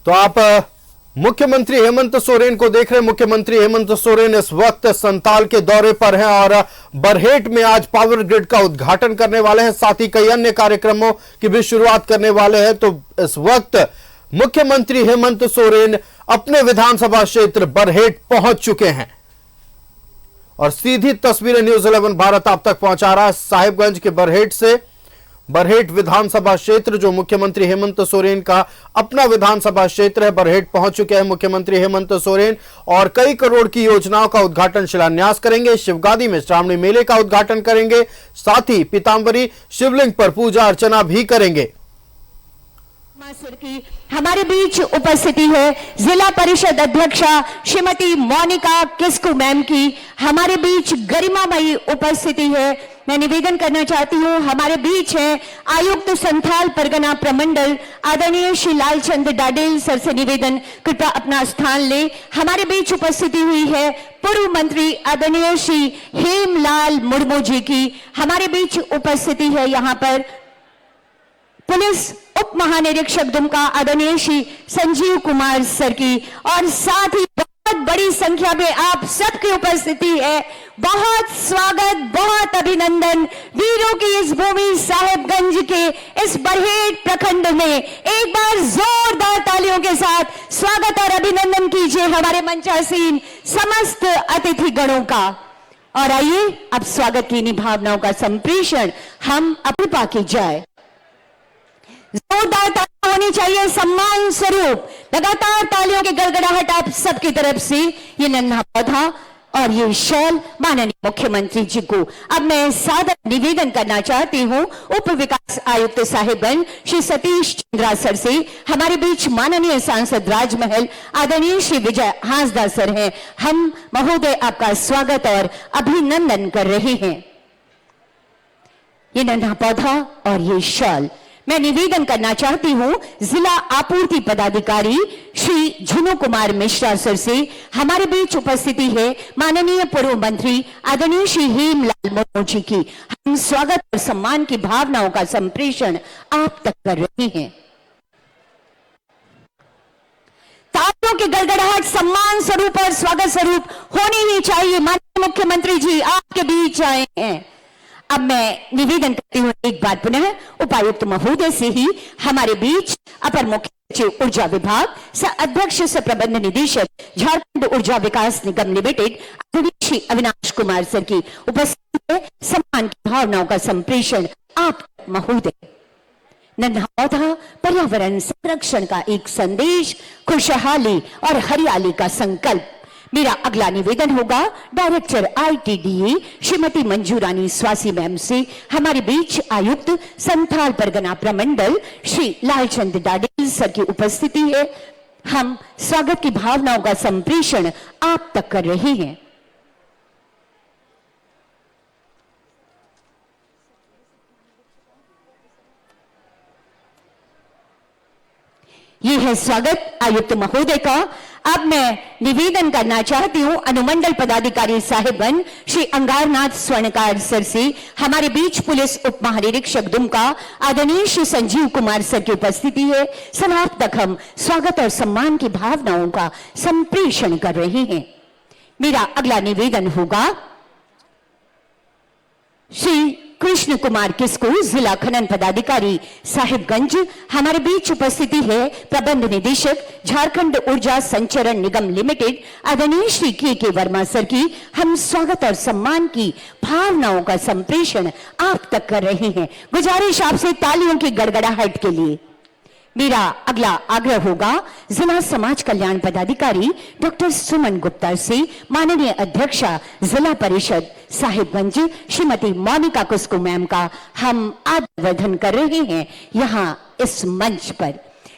तो आप मुख्यमंत्री हेमंत सोरेन को देख रहे हैं। मुख्यमंत्री हेमंत सोरेन इस वक्त संताल के दौरे पर हैं और बरहेट में आज पावर ग्रिड का उद्घाटन करने वाले हैं, साथ ही कई अन्य कार्यक्रमों की भी शुरुआत करने वाले हैं। तो इस वक्त मुख्यमंत्री हेमंत सोरेन अपने विधानसभा क्षेत्र बरहेट पहुंच चुके हैं और सीधी तस्वीरें न्यूज 11 भारत आप तक पहुंचा रहा है साहिबगंज के बरहेट से। बरहेट विधानसभा क्षेत्र जो मुख्यमंत्री हेमंत सोरेन का अपना विधानसभा क्षेत्र है, बरहेट पहुंच चुके हैं मुख्यमंत्री हेमंत सोरेन और कई करोड़ की योजनाओं का उद्घाटन शिलान्यास करेंगे। शिवगादी में श्रावणी मेले का उद्घाटन करेंगे, साथ ही पीतांबरी शिवलिंग पर पूजा अर्चना भी करेंगे। की हमारे बीच उपस्थिति है जिला परिषद अध्यक्षा श्रीमती मोनिका किस्कू मैम की, हमारे बीच गरिमामयी उपस्थिति है। मैं निवेदन करना चाहती हूँ, हमारे बीच है आयुक्त संथाल परगना प्रमंडल आदरणीय श्री लालचंद डाडेल सर से निवेदन कृपया अपना स्थान ले। हमारे बीच उपस्थिति हुई है पूर्व मंत्री आदरणीय श्री हेमलाल मुर्मू जी की, हमारे बीच उपस्थिति है यहाँ पर पुलिस उप महानिरीक्षक दुमका आदरणीय श्री संजीव कुमार सर की, और साथ ही बहुत बड़ी संख्या में आप सबकी उपस्थिति है। बहुत स्वागत, बहुत अभिनंदन वीरों की इस भूमि साहिबगंज के इस बरहेट प्रखंड में। एक बार जोरदार तालियों के साथ स्वागत और अभिनंदन कीजिए हमारे मंचासीन समस्त अतिथि गणों का। और आइए अब स्वागत की इन्हीं भावनाओं का संप्रेषण हम अपनी की जाए। जोरदार तालियां होनी चाहिए सम्मान स्वरूप, लगातार तालियों की गड़गड़ाहट आप सबकी तरफ से। ये नन्हा पौधा और ये शॉल माननीय मुख्यमंत्री जी को। अब मैं सादर निवेदन करना चाहती हूँ उप विकास आयुक्त साहिबगंज श्री सतीश चंद्रा सर से। हमारे बीच माननीय सांसद राजमहल आदरणीय श्री विजय हांसदा सर हैं। हम महोदय आपका स्वागत और अभिनंदन कर रहे हैं। ये नन्हा पौधा और ये शॉल मैं निवेदन करना चाहती हूं जिला आपूर्ति पदाधिकारी श्री झुनू कुमार मिश्रा सर से। हमारे बीच उपस्थिति है माननीय पूर्व मंत्री आदरणीय श्री हेमलाल मुर्मू जी की। हम स्वागत और सम्मान की भावनाओं का संप्रेषण आप तक कर रहे हैं। तालियों की गड़गड़ाहट सम्मान स्वरूप और स्वागत स्वरूप होनी ही चाहिए। माननीय मुख्यमंत्री जी आपके बीच आए हैं। अब मैं निवेदन करती हूँ एक बार पुनः उपायुक्त महोदय से ही हमारे बीच अपर मुख्य सचिव ऊर्जा विभाग सह अध्यक्ष सह प्रबंध निदेशक झारखंड ऊर्जा विकास निगम लिमिटेड आदरणीय श्री अविनाश कुमार सर की उपस्थिति में सम्मान की भावनाओं का संप्रेषण आप महोदय। नन्हा पौधा पर्यावरण संरक्षण का एक संदेश, खुशहाली और हरियाली का संकल्प। मेरा अगला निवेदन होगा director ITDA Shrimati Manju Rani स्वासी ma'am से। हमारे बीच आयुक्त संथाल परगना प्रमंडल श्री लालचंद डाडेल सर की उपस्थिति है। हम स्वागत की भावनाओं का संप्रेषण आप तक कर रहे हैं। यह है स्वागत आयुक्त महोदय का। अब मैं निवेदन करना चाहती हूं अनुमंडल पदाधिकारी साहिबगंज श्री अंगारनाथ स्वर्णकार सर से। हमारे बीच पुलिस उप महानिरीक्षक दुमका आदरणीय श्री संजीव कुमार सर की उपस्थिति है। समाप्त तक हम स्वागत और सम्मान की भावनाओं का संप्रेषण कर रहे हैं। मेरा अगला निवेदन होगा श्री कृष्ण कुमार किस्कू जिला खनन पदाधिकारी साहिबगंज। हमारे बीच उपस्थिति है प्रबंध निदेशक झारखंड ऊर्जा संचरण निगम लिमिटेड आदरणीय श्री के वर्मा सर की। हम स्वागत और सम्मान की भावनाओं का संप्रेषण आप तक कर रहे हैं। गुजारिश आपसे तालियों की गड़गड़ाहट के लिए। मेरा अगला आग्रह होगा जिला समाज कल्याण पदाधिकारी डॉक्टर सुमन गुप्ता से। माननीय अध्यक्षा जिला परिषद साहिबगंज श्रीमती मोनिका किस्कू मैम का हम आदरवर्धन कर रहे हैं यहाँ इस मंच पर।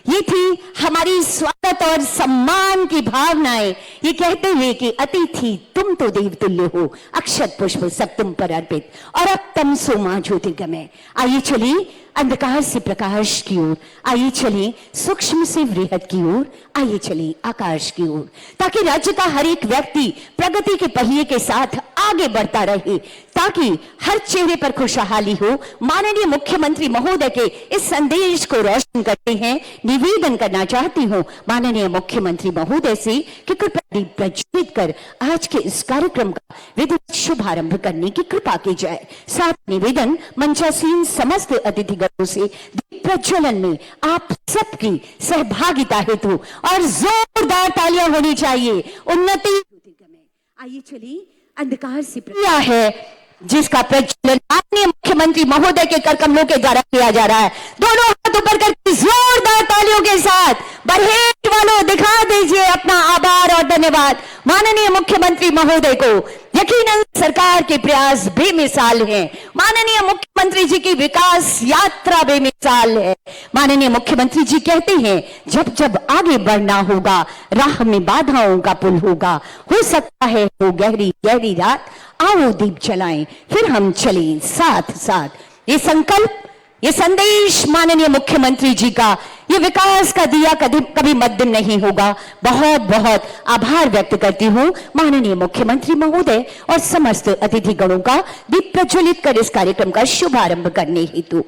ये थी हमारी स्वागत और सम्मान की भावनाएं, ये कहते हुए कि अतिथि तुम तो देव तुल्य हो, अक्षत पुष्प सब तुम पर अर्पित, और अब तम सो मां ज्योतिर्गमय। आइए चलिए अंधकार से प्रकाश की ओर, आइए चलिए सूक्ष्म से वृहत की ओर, आइए चलिए आकाश की ओर, ताकि राज्य का हर एक व्यक्ति प्रगति के पहिए के साथ आगे बढ़ता रहे, ताकि हर चेहरे पर खुशहाली हो। माननीय मुख्यमंत्री महोदय के इस संदेश को रोशन करते हैं निवेदन करना चाहती हूं माननीय मुख्यमंत्री महोदय से कि कृपया दीप प्रज्वलित कर आज के इस कार्यक्रम का विधिवत शुभारंभ करने की कृपा की जाए। साथ निवेदन मंचासीन समस्त अतिथिगणों से दीप प्रज्वलन में आप सबकी सहभागिता हेतु और जोरदार तालियां होनी चाहिए। उन्नति आइए चलिए अंधकार से प्रिया है जिसका प्रज्वलन माननीय मुख्यमंत्री महोदय के कर कमलों के द्वारा किया जा रहा है। दोनों हाथ ऊपर करके जोरदार तालियों के साथ बरहेट वालों दिखा दीजिए अपना आभार और धन्यवाद माननीय मुख्यमंत्री महोदय को। यकीनन सरकार के प्रयास बेमिसाल हैं। माननीय मुख्यमंत्री जी की विकास यात्रा बेमिसाल है। माननीय मुख्यमंत्री जी कहते हैं जब जब आगे बढ़ना होगा राह में बाधाओं का पुल होगा। हो सकता है वो गहरी गहरी रात, आओ दीप जलाएं फिर हम चलें साथ साथ। ये संकल्प, ये संदेश माननीय मुख्यमंत्री जी का, ये विकास का दिया कभी मद्दम नहीं होगा। बहुत बहुत आभार व्यक्त करती हूँ माननीय मुख्यमंत्री महोदय और समस्त अतिथिगणों का दीप प्रज्वलित कर इस कार्यक्रम का शुभारंभ करने हेतु।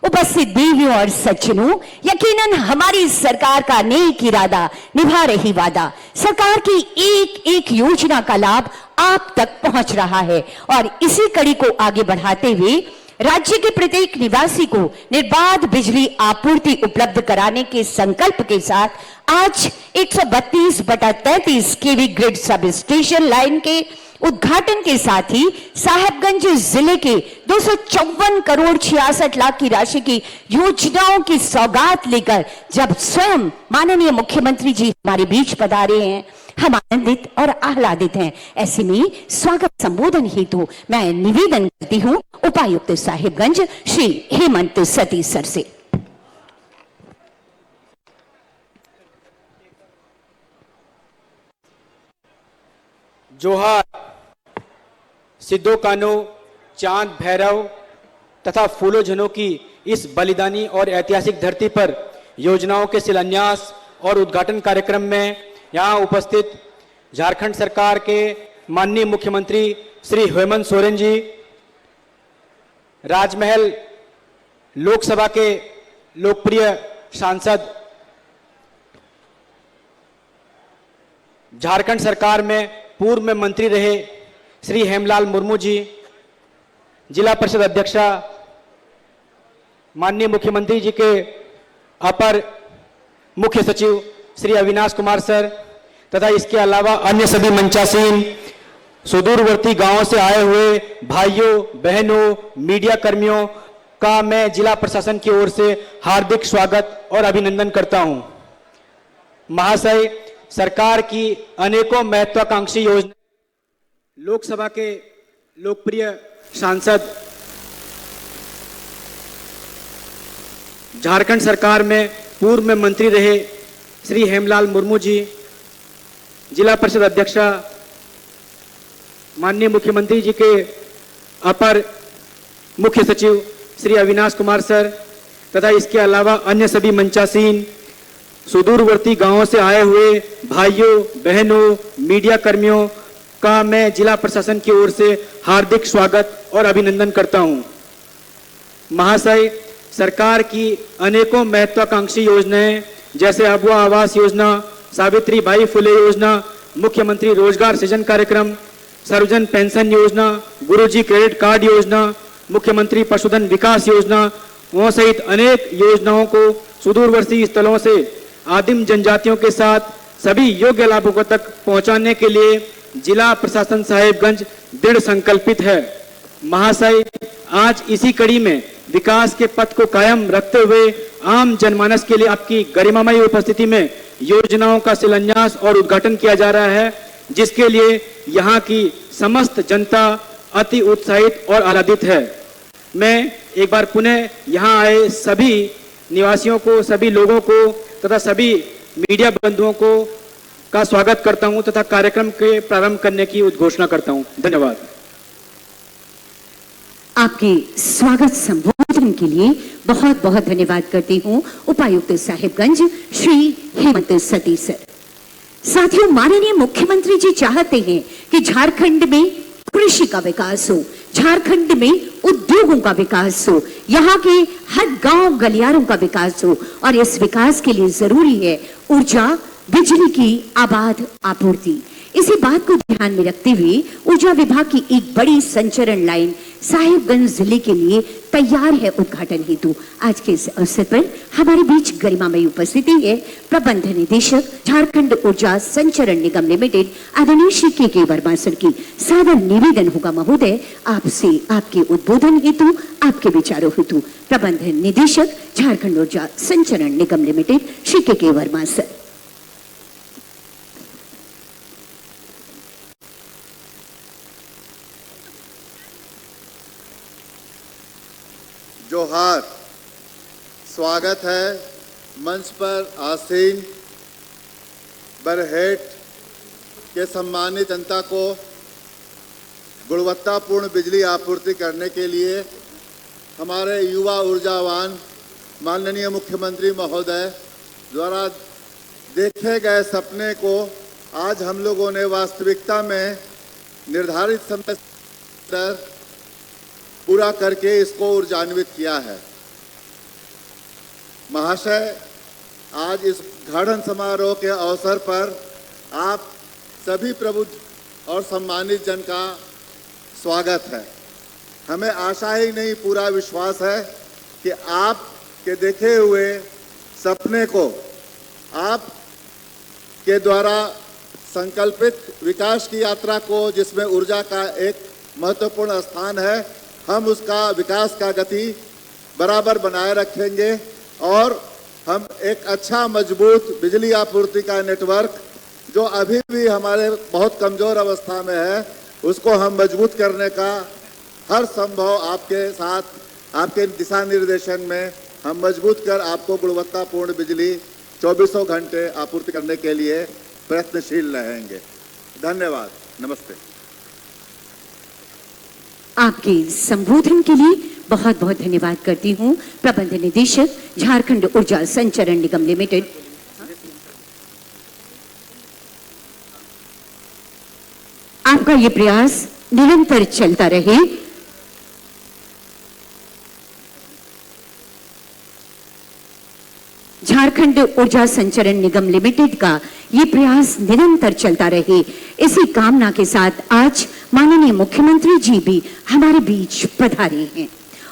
उपस्थित देवियों और सज्जनों, यकीनन हमारी सरकार का नेक इरादा निभा रही वादा, सरकार की एक एक योजना का लाभ आप तक पहुंच रहा है और इसी कड़ी को आगे बढ़ाते हुए राज्य के प्रत्येक निवासी को निर्बाध बिजली आपूर्ति उपलब्ध कराने के संकल्प के साथ आज 132/33 केवी ग्रिड सब स्टेशन लाइन के उद्घाटन के साथ ही साहिबगंज जिले के 254 करोड़ 66 लाख की राशि की योजनाओं की सौगात लेकर जब स्वयं माननीय मुख्यमंत्री जी हमारे बीच पधारे हैं, हम आनंदित और आह्लादित हैं। ऐसे में स्वागत संबोधन हेतु मैं निवेदन करती हूं उपायुक्त साहिबगंज श्री हेमंत सती सर से। जोहार सिद्धो कान्हो, चांद भैरव तथा फूलो झनो की इस बलिदानी और ऐतिहासिक धरती पर योजनाओं के शिलान्यास और उद्घाटन कार्यक्रम में यहाँ उपस्थित झारखंड सरकार के माननीय मुख्यमंत्री श्री हेमंत सोरेन जी, राजमहल लोकसभा के लोकप्रिय सांसद, झारखंड सरकार में पूर्व में मंत्री रहे श्री हेमलाल मुर्मू जी, जिला परिषद अध्यक्षा, माननीय मुख्यमंत्री जी के अपर मुख्य सचिव श्री अविनाश कुमार सर तथा इसके अलावा अन्य सभी मंचासीन सुदूरवर्ती गांवों से आए हुए भाइयों बहनों मीडिया कर्मियों का मैं जिला प्रशासन की ओर से हार्दिक स्वागत और अभिनंदन करता हूं। महाशय, सरकार की अनेकों महत्वाकांक्षी योजना, लोकसभा के लोकप्रिय सांसद, झारखंड सरकार में पूर्व में मंत्री रहे श्री हेमलाल मुर्मू जी, जिला परिषद अध्यक्षा, माननीय मुख्यमंत्री जी के अपर मुख्य सचिव श्री अविनाश कुमार सर तथा इसके अलावा अन्य सभी मंचासीन सुदूरवर्ती गांवों से आए हुए भाइयों बहनों मीडिया कर्मियों का मैं जिला प्रशासन की ओर से हार्दिक स्वागत और अभिनंदन करता हूं। महाशय, सरकार की अनेकों महत्वाकांक्षी योजनाएं जैसे अबुआ आवास योजना, सावित्रीबाई फुले योजना, मुख्यमंत्री रोजगार सृजन कार्यक्रम, सर्वजन पेंशन योजना, गुरुजी क्रेडिट कार्ड योजना, मुख्यमंत्री पशुधन विकास योजना सहित अनेक योजनाओं को सुदूरवर्ती स्थलों से आदिम जनजातियों के साथ सभी योग्य लाभुकों तक पहुंचाने के लिए जिला प्रशासन साहिबगंज दृढ़ संकल्पित है। महाशय, आज इसी कड़ी में विकास के पथ को कायम रखते हुए आम जनमानस के लिए आपकी गरिमामयी उपस्थिति में योजनाओं का शिलान्यास और उद्घाटन किया जा रहा है, जिसके लिए यहाँ की समस्त जनता अति उत्साहित और आह्लादित है। मैं एक बार पुनः यहाँ आए सभी निवासियों को, सभी लोगों को तथा सभी मीडिया बंधुओं को का स्वागत करता हूं तथा कार्यक्रम के प्रारंभ करने की उद्घोषणा करता हूं। धन्यवाद। आपके स्वागत संबोधन के लिए बहुत बहुत धन्यवाद करती हूं उपायुक्त साहिबगंज श्री हेमंत सती सर। साथियों, माननीय मुख्यमंत्री जी चाहते हैं कि झारखंड में कृषि का विकास हो, झारखंड में उद्योगों का विकास हो, यहाँ के हर गांव गलियारों का विकास हो और इस विकास के लिए जरूरी है ऊर्जा बिजली की आबाद आपूर्ति। इसी बात को ध्यान में रखते हुए ऊर्जा विभाग की एक बड़ी संचरण लाइन साहिबगंज जिले के लिए तैयार है उद्घाटन हेतु। आज के इस अवसर पर हमारे बीच गरिमामयी उपस्थिति है प्रबंध निदेशक झारखंड ऊर्जा संचरण निगम लिमिटेड आदरणीय श्री के वर्मा सर की। सादर निवेदन होगा महोदय आपसे आपके उद्बोधन हेतु, आपके विचारों हेतु। प्रबंध निदेशक झारखंड ऊर्जा संचरण निगम लिमिटेड श्री के वर्मा सर। जोहार, स्वागत है मंच पर आसीन बरहेट के सम्मानित जनता को गुणवत्तापूर्ण बिजली आपूर्ति करने के लिए हमारे युवा ऊर्जावान माननीय मुख्यमंत्री महोदय द्वारा देखे गए सपने को आज हम लोगों ने वास्तविकता में निर्धारित समय पर पूरा करके इसको ऊर्जान्वित किया है। महाशय, आज इस उद्घाटन समारोह के अवसर पर आप सभी प्रबुद्ध और सम्मानित जन का स्वागत है। हमें आशा ही नहीं, पूरा विश्वास है कि आप के देखे हुए सपने को आप के द्वारा संकल्पित विकास की यात्रा को, जिसमें ऊर्जा का एक महत्वपूर्ण स्थान है, हम उसका विकास का गति बराबर बनाए रखेंगे और हम एक अच्छा मजबूत बिजली आपूर्ति का नेटवर्क जो अभी भी हमारे बहुत कमज़ोर अवस्था में है, उसको हम मजबूत करने का हर संभव आपके साथ, आपके दिशा निर्देशन में हम मजबूत कर आपको गुणवत्तापूर्ण बिजली 24 घंटे आपूर्ति करने के लिए प्रयत्नशील रहेंगे। धन्यवाद, नमस्ते। आपके संबोधन के लिए बहुत बहुत धन्यवाद करती हूं प्रबंध निदेशक झारखंड ऊर्जा संचरण निगम लिमिटेड। आपका ये प्रयास निरंतर चलता रहे। झारखंड ऊर्जा संचरण निगम लिमिटेड का ये प्रयास निरंतर चलता रहे, इसी कामना के साथ आज माननीय मुख्यमंत्री जी भी हमारे बीच पधारे हैं।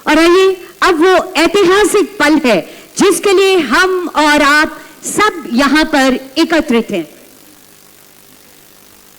और आइए, अब वो ऐतिहासिक पल है जिसके लिए हम और आप सब यहाँ पर एकत्रित हैं।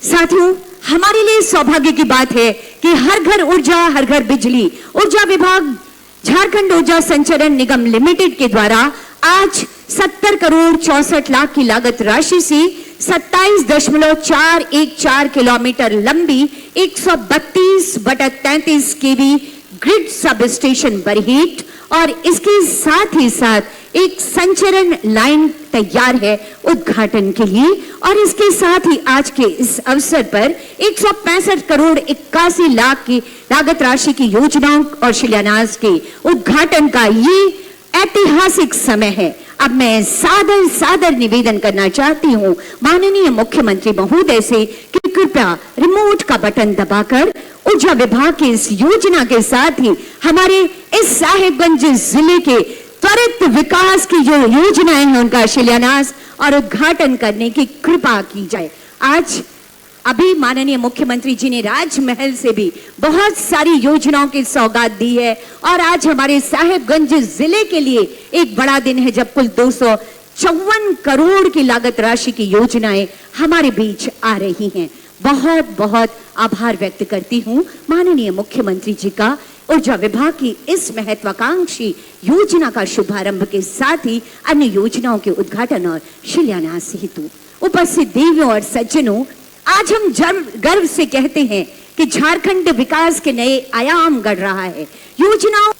साथियों, हमारे लिए सौभाग्य की बात है कि हर घर ऊर्जा हर घर बिजली ऊर्जा विभाग झारखंड ऊर्जा संचरण निगम लिमिटेड के द्वारा आज 70 करोड़ 64 लाख की लागत राशि से 27.414 किलोमीटर लंबी 132/33 केवी ग्रिड सब स्टेशन बरहेट और इसके साथ ही साथ एक संचरण लाइन तैयार है उद्घाटन के लिए। और इसके साथ ही आज के इस अवसर पर 165 करोड़ 81 लाख की लागत राशि की योजनाओं और शिलान्यास के उद्घाटन का ये ऐतिहासिक समय है। अब मैं सादर निवेदन करना चाहती हूँ माननीय मुख्यमंत्री महोदय से कि कृपया रिमोट का बटन दबाकर ऊर्जा विभाग की इस योजना के साथ ही हमारे इस साहिबगंज जिले के त्वरित विकास की जो योजनाएं हैं उनका शिलान्यास और उद्घाटन करने की कृपा की जाए। आज अभी माननीय मुख्यमंत्री जी ने राजमहल से भी बहुत सारी योजनाओं की सौगात दी है और आज हमारे साहिबगंज जिले के लिए एक बड़ा दिन है जब कुल 254 करोड़ की लागत राशि की योजनाएं हमारे बीच आ रही हैं। बहुत बहुत आभार व्यक्त करती हूं माननीय मुख्यमंत्री जी का ऊर्जा विभाग की इस महत्वाकांक्षी योजना का शुभारंभ के साथ ही अन्य योजनाओं के उद्घाटन और शिलान्यास हेतु। उपस्थित देवियों और सज्जनों, आज हम गर्व से कहते हैं कि झारखंड विकास के नए आयाम गढ़ रहा है, योजनाओं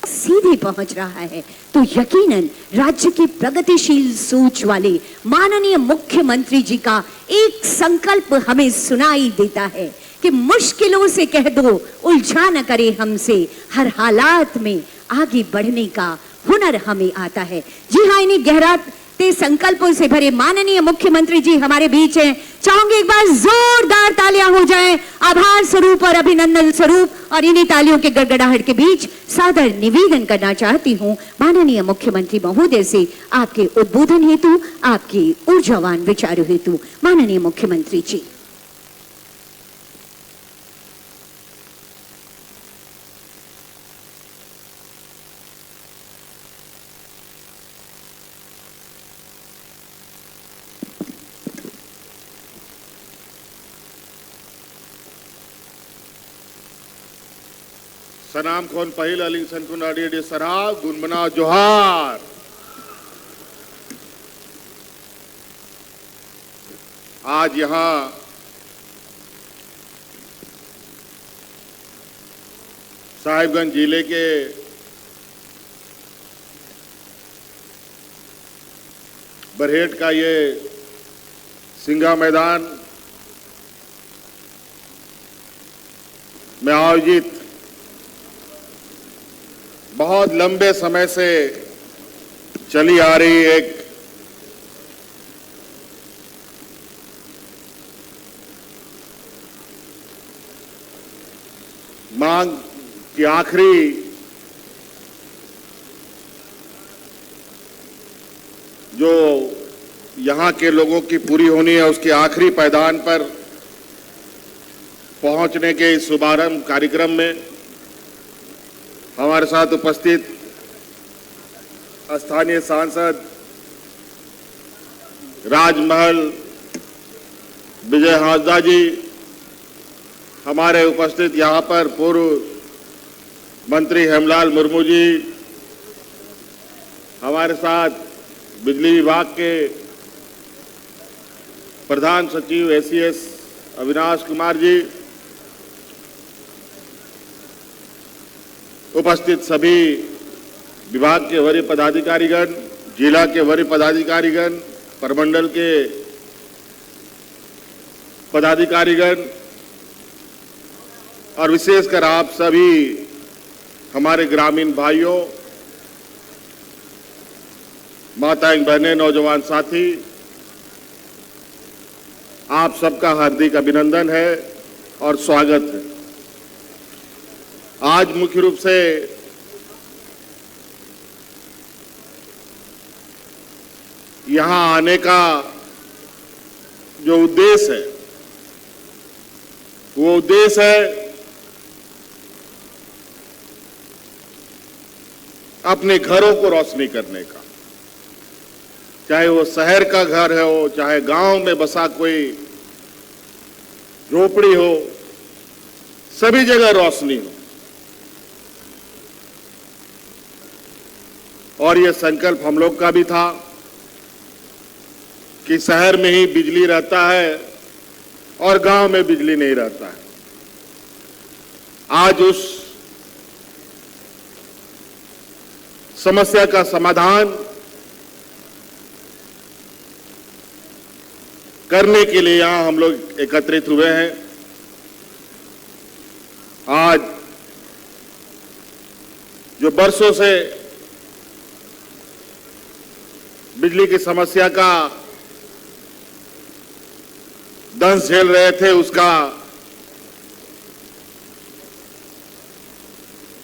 सीधे पहुंच रहा है, तो यकीनन राज्य की प्रगतिशील सोच वाले माननीय मुख्यमंत्री जी का एक संकल्प हमें सुनाई देता है कि मुश्किलों से कह दो उलझा न करे हमसे, हर हालात में आगे बढ़ने का हुनर हमें आता है। जी हाँ, इन्हीं ते संकल्पों से भरे माननीय मुख्यमंत्री जी हमारे बीच हैं। चाहूंगी एक बार जोरदार तालियां हो जाएं आभार स्वरूप और अभिनंदन स्वरूप। और इन्हीं तालियों के गड़गड़ाहट के बीच सादर निवेदन करना चाहती हूं माननीय मुख्यमंत्री महोदय से आपके उद्बोधन हेतु, आपके ऊर्जावान विचारों हेतु। माननीय मुख्यमंत्री जी। सनाम खोन पहिल अलिंग सनकुन अडी सराव गुनमना जोहार। आज यहां साहिबगंज जिले के बरहेट का ये सिंगा मैदान में आयोजित बहुत लंबे समय से चली आ रही एक मांग की आखिरी जो यहां के लोगों की पूरी होनी है, उसके आखिरी पायदान पर पहुंचने के इस शुभारंभ कार्यक्रम में हमारे साथ उपस्थित स्थानीय सांसद राजमहल विजय हांसदा जी, हमारे उपस्थित यहां पर पूर्व मंत्री हेमलाल मुर्मू जी, हमारे साथ बिजली विभाग के प्रधान सचिव एसीएस अविनाश कुमार जी, उपस्थित सभी विभाग के वरीय पदाधिकारीगण, जिला के वरीय पदाधिकारीगण, प्रमंडल के पदाधिकारीगण और विशेषकर आप सभी हमारे ग्रामीण भाइयों, माताएं, बहनें, नौजवान साथी, आप सबका हार्दिक अभिनंदन है और स्वागत है। आज मुख्य रूप से यहां आने का जो उद्देश्य है, वो उद्देश्य है अपने घरों को रोशनी करने का। चाहे वो शहर का घर है हो, चाहे गांव में बसा कोई झोपड़ी हो, सभी जगह रोशनी हो। और ये संकल्प हम लोग का भी था कि शहर में ही बिजली रहता है और गांव में बिजली नहीं रहता है। आज उस समस्या का समाधान करने के लिए यहां हम लोग एकत्रित हुए हैं। आज जो बरसों से बिजली की समस्या का दंश झेल रहे थे, उसका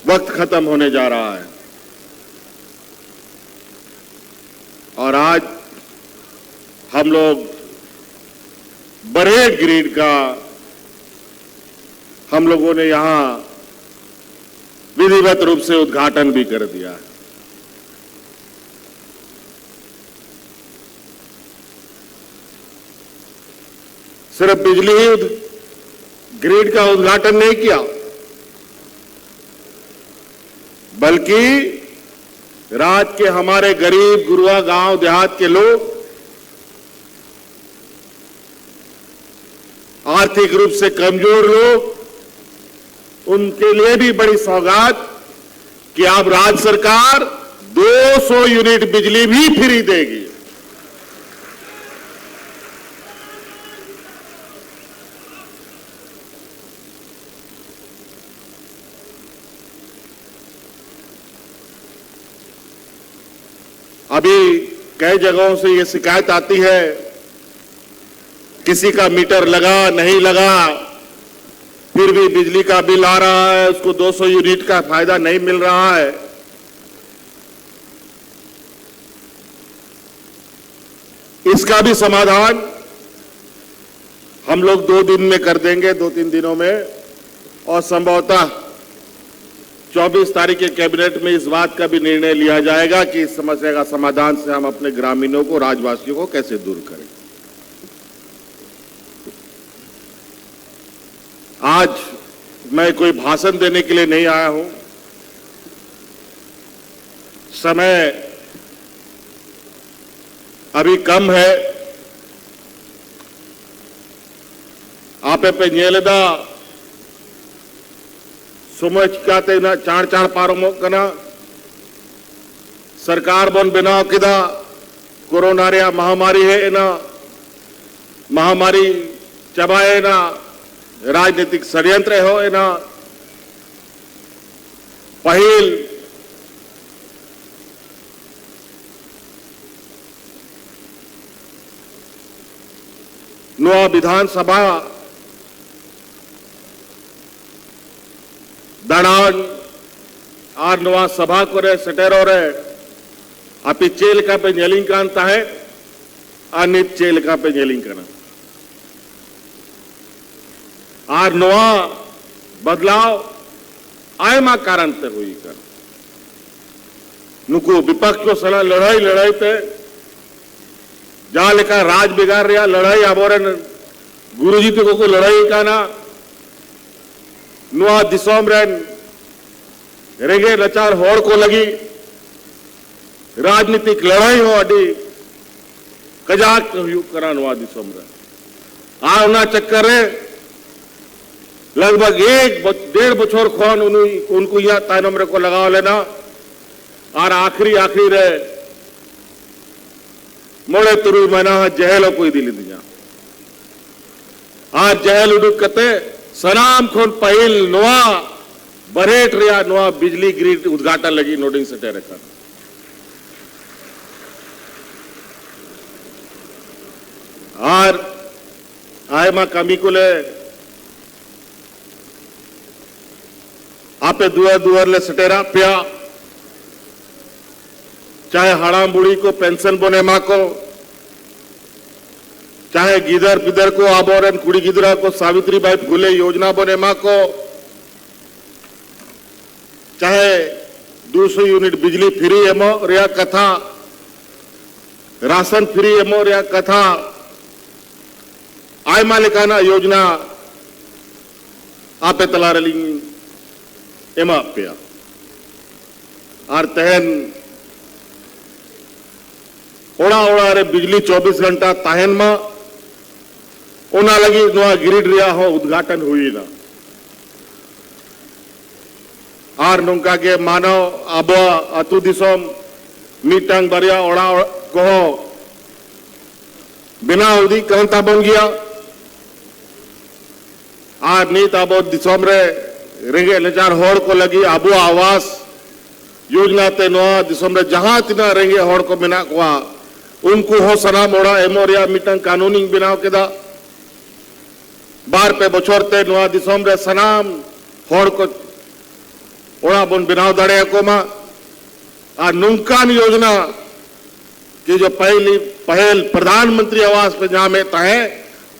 वक्त खत्म होने जा रहा है। और आज हम लोग बरहेट ग्रिड का हम लोगों ने यहां विधिवत रूप से उद्घाटन भी कर दिया है। सिर्फ बिजली ही ग्रिड का उद्घाटन नहीं किया, बल्कि राज्य के हमारे गरीब गुरुआ गांव देहात के लोग, आर्थिक रूप से कमजोर लोग, उनके लिए भी बड़ी सौगात कि अब राज्य सरकार 200 यूनिट बिजली भी फ्री देगी। अभी कई जगहों से ये शिकायत आती है, किसी का मीटर लगा नहीं लगा, फिर भी बिजली का बिल आ रहा है, उसको 200 यूनिट का फायदा नहीं मिल रहा है। इसका भी समाधान हम लोग 2 दिन में कर देंगे, 2-3 दिनों में, और संभवतः 24 तारीख के कैबिनेट में इस बात का भी निर्णय लिया जाएगा कि इस समस्या का समाधान से हम अपने ग्रामीणों को, राज्यवासियों को कैसे दूर करें। आज मैं कोई भाषण देने के लिए नहीं आया हूं। समय अभी कम है। आपे पे ᱧᱮᱞᱮᱫᱟ समय चिकाते ना चार पारमोग कना सरकार बन बनाव किदा कोरोना रे महामारी है ना महामारी चबाए ना राजनीतिक षड्यंत्र हो ना पहिल नुआ विधानसभा दाड़ान और नुआ सभा को सेटेरो रे आपी चेल का पे ᱧᱮᱞᱤᱧ कान ताहे अनित चेल का पे ᱧᱮᱞᱤᱧ कना और नुआ बदलाव आयमा कारण ते हुई कर नुको विपक्ष को सला लड़ाई ते जहां लेकर राज बिगाड़ रहा लड़ाई आबोरन गुरुजी तक को लड़ाई का ना नुआ दिसोम रेन रेंगे नचार होड़ को लगी राजनीतिक लड़ाई हो अडी कजाक करा नुआ दिसोम रेन आना चक्कर है लगभग 1-1.5 बछर खोन उनको यहाँ तायनम रे को लगाव लेना और आखिरी रे मोड़े तुरु मना जहल को दिली दिया आज जहल उडुक कते सनाम खोन पहिल नुआ बरेट रिया नुआ बिजली ग्रिड उद्घाटन लगी नोटिंग से रखा और आय मा कमी को ले आपे दुआर ले सटेरा पिया चाहे हड़ाम बुढ़ी को पेंशन बने माँ को चाहे गिदर पिदर को आबोरन कुड़ी गिदरा को सावित्री बाई फुले योजना बने माँ को चाहे 200 यूनिट बिजली फ्री एमो रिया कथा राशन फ्री एमो रिया कथा आयमा लेकाना योजना आपे तला रही एमा पिया और तहन ओड़ा रे बिजली 24 घंटा ताहन मा ओना लगी नुआ ग्रिड रिया हो उद्घाटन हुई ना और नौका के मानव आबो अतु दिसोम मीटंग बरिया ओड़ा को बिना उदी कहता बन गया और नीत आबो दिसोम रे रेंगे नचार होड़ को लगी आबो आवास योजना ते नुआ दिसोम रे जहां तिना रेंगे होड़ को बिना कुआ उनको हो सनाम ओड़ा एमोरिया मिटंग कानूनी बनाव केदा बार पे बछोरते नुआ दिसोम रे सनाम होड़ को ओड़ा बन बनाव दाड़े को मा आ नुंकान योजना कि जो पहल प्रधानमंत्री आवास पे जहां में ताहे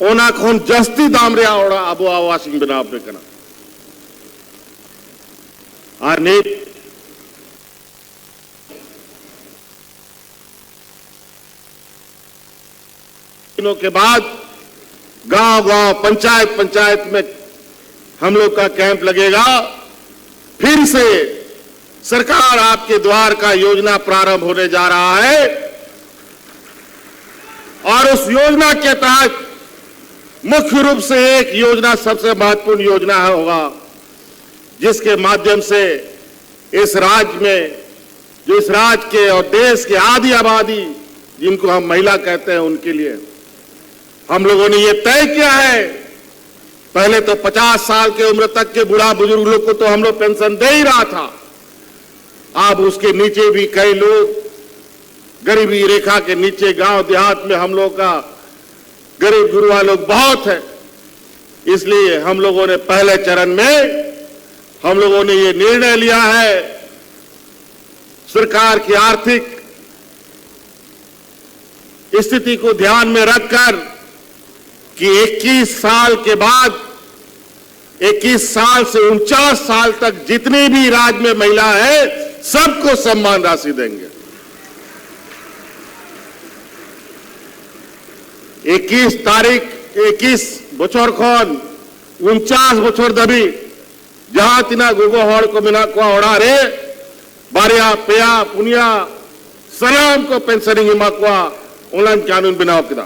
ओना खोन जस्ती दाम रे ओड़ा आबो आवास बनाव पे कना और नीत दिनों के बाद गांव-गांव पंचायत में हम लोग का कैंप लगेगा। फिर से सरकार आपके द्वार का योजना प्रारंभ होने जा रहा है और उस योजना के तहत मुख्य रूप से एक योजना सबसे महत्वपूर्ण योजना होगा जिसके माध्यम से इस राज्य में जो इस राज्य के और देश के आधी आबादी जिनको हम महिला कहते हैं उनके लिए हम लोगों ने ये तय किया है। पहले तो 50 साल के उम्र तक के बूढ़ा बुजुर्ग लोग को तो हम लोग पेंशन दे ही रहा था। अब उसके नीचे भी कई लोग गरीबी रेखा के नीचे गांव देहात में हम लोग का गरीब गुरुआ लोग बहुत है। इसलिए हम लोगों ने पहले चरण में हम लोगों ने ये निर्णय लिया है सरकार की आर्थिक स्थिति को ध्यान में रखकर कि 21 साल के बाद 21 साल से 49 साल तक जितनी भी राज्य में महिला है सबको सम्मान राशि देंगे। 21 तारीख 21 बचर खन 49 बचर दाबी जहां तिना गुगो हड़ को मिना को ओड़ा रे बारिया पेया पुनिया सलाम को पेंशनिंग इमा को उलन कानून बनाव किदा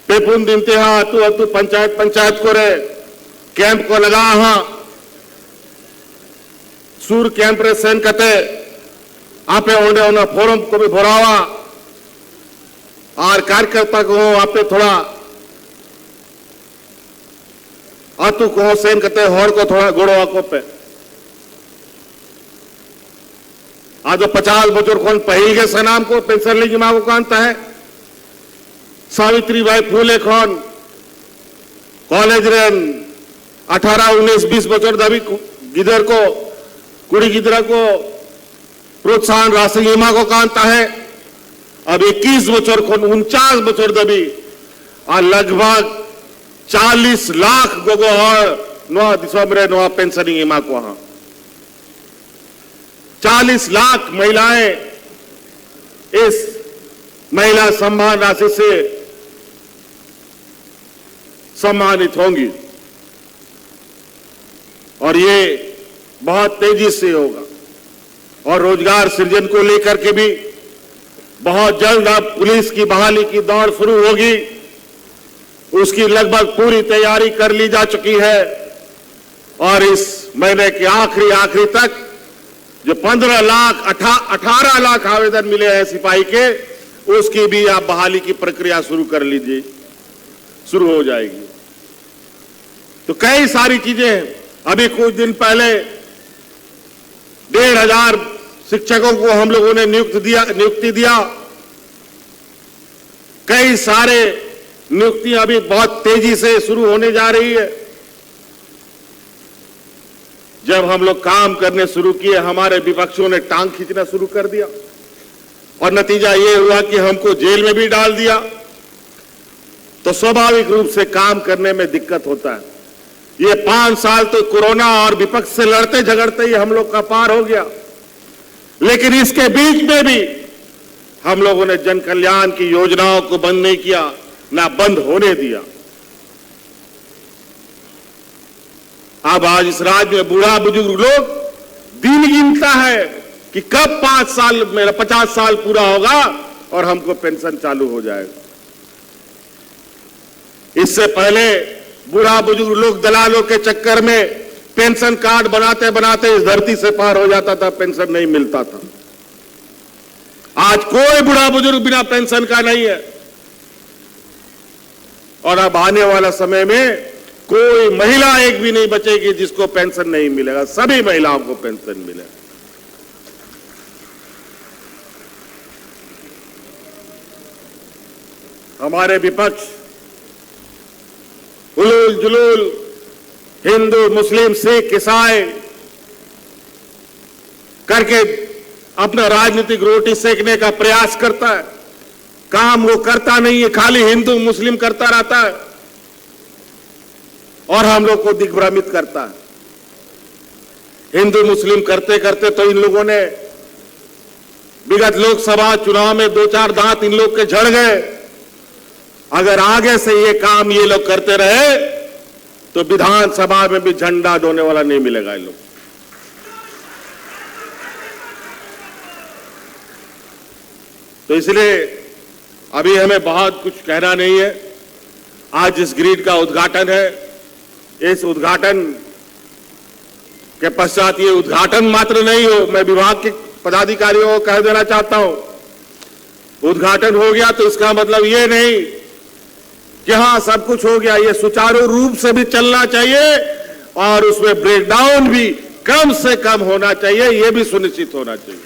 पेपुन दिन ते हा तू पंचायत को रे कैंप को लगा हाँ सूर कैंप रे सेन कते आपे ओंडे ओना फोरम को भी भरावा और कार्यकर्ता को आपे थोड़ा आतु को सेन कते हर को थोड़ा गोड़वा को पे आज 50 बचर कौन पहल के सनाम को पेंशन ली मांगो कांता है सावित्रीबाई फूले खन कॉलेज रेन 18 19 20 बचर दाबी गिदर को कुड़ी गिदरा को प्रोत्साहन राशि इमा को कांता है। अब 21 बचर को 49 बचर दाबी और लगभग 40 लाख गोगो हर नवा दिसंबर नवा पेंशनिंग इमा को हाँ 40 लाख महिलाएं इस महिला सम्मान राशि से सम्मानित होंगी और ये बहुत तेजी से होगा और रोजगार सृजन को लेकर के भी बहुत जल्द अब पुलिस की बहाली की दौड़ शुरू होगी। उसकी लगभग पूरी तैयारी कर ली जा चुकी है और इस महीने के आखिरी तक जो 15 लाख 18 लाख आवेदन मिले हैं सिपाही के उसकी भी आप बहाली की प्रक्रिया शुरू कर लीजिए, शुरू हो जाएगी। तो कई सारी चीजें हैं। अभी कुछ दिन पहले 1,500 शिक्षकों को हम लोगों ने नियुक्ति दिया। कई सारे नियुक्तियां अभी बहुत तेजी से शुरू होने जा रही है। जब हम लोग काम करने शुरू किए हमारे विपक्षियों ने टांग खींचना शुरू कर दिया और नतीजा ये हुआ कि हमको जेल में भी डाल दिया। तो स्वाभाविक रूप से काम करने में दिक्कत होता है। ये 5 साल तो कोरोना और विपक्ष से लड़ते झगड़ते ही हम लोग का पार हो गया, लेकिन इसके बीच में भी हम लोगों ने जन कल्याण की योजनाओं को बंद नहीं किया, ना बंद होने दिया। अब आज इस राज्य में बूढ़ा बुजुर्ग लोग दिन गिनता है कि कब 5 साल मेरा 50 साल पूरा होगा और हमको पेंशन चालू हो जाएगा। इससे पहले बूढ़ा बुजुर्ग लोग दलालों के चक्कर में पेंशन कार्ड बनाते बनाते इस धरती से पार हो जाता था, पेंशन नहीं मिलता था। आज कोई बूढ़ा बुजुर्ग बिना पेंशन का नहीं है और अब आने वाला समय में कोई महिला एक भी नहीं बचेगी जिसको पेंशन नहीं मिलेगा, सभी महिलाओं को पेंशन मिलेगा। हमारे विपक्ष उलूल जुलूल हिंदू मुस्लिम सिख ईसाई करके अपना राजनीतिक रोटी सेकने का प्रयास करता है। काम वो करता नहीं है, खाली हिंदू मुस्लिम करता रहता है और हम लोग को दिग्भ्रमित करता है। हिंदू मुस्लिम करते करते तो इन लोगों ने विगत लोकसभा चुनाव में 2-4 दांत इन लोग के झड़ गए। अगर आगे से ये काम ये लोग करते रहे तो विधानसभा में भी झंडा ढोने वाला नहीं मिलेगा इन लोग। तो इसलिए अभी हमें बहुत कुछ कहना नहीं है। आज इस ग्रिड का उद्घाटन है। इस उद्घाटन के पश्चात ये उद्घाटन मात्र नहीं हो, मैं विभाग के पदाधिकारियों को कह देना चाहता हूं, उद्घाटन हो गया तो इसका मतलब ये नहीं कि हाँ सब कुछ हो गया। ये सुचारू रूप से भी चलना चाहिए और उसमें ब्रेकडाउन भी कम से कम होना चाहिए, ये भी सुनिश्चित होना चाहिए।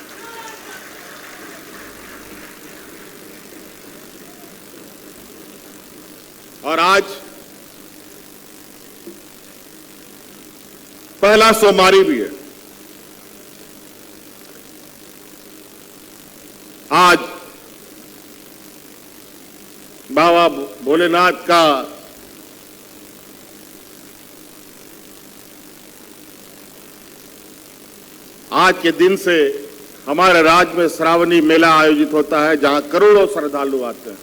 और आज पहला सोमवारी भी है। आज बाबा भोलेनाथ का आज के दिन से हमारे राज्य में श्रावणी मेला आयोजित होता है, जहां करोड़ों श्रद्धालु आते हैं।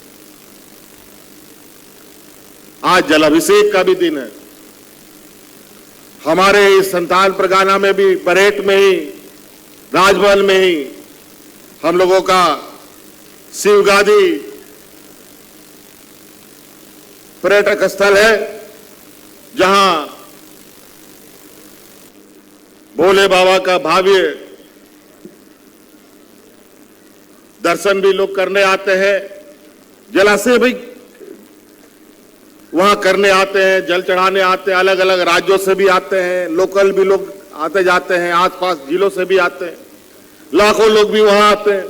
आज जलाभिषेक का भी दिन है। हमारे इस संतान परगना में भी बरहेट में ही, राजमहल में ही हम लोगों का शिव गादी पर्यटक स्थल है, जहां भोले बाबा का भव्य दर्शन भी लोग करने आते हैं। जलाशय भी वहां करने आते हैं, जल चढ़ाने आते हैं। अलग अलग राज्यों से भी आते हैं, लोकल भी लोग आते जाते हैं, आसपास जिलों से भी आते हैं। लाखों लोग भी वहां आते हैं।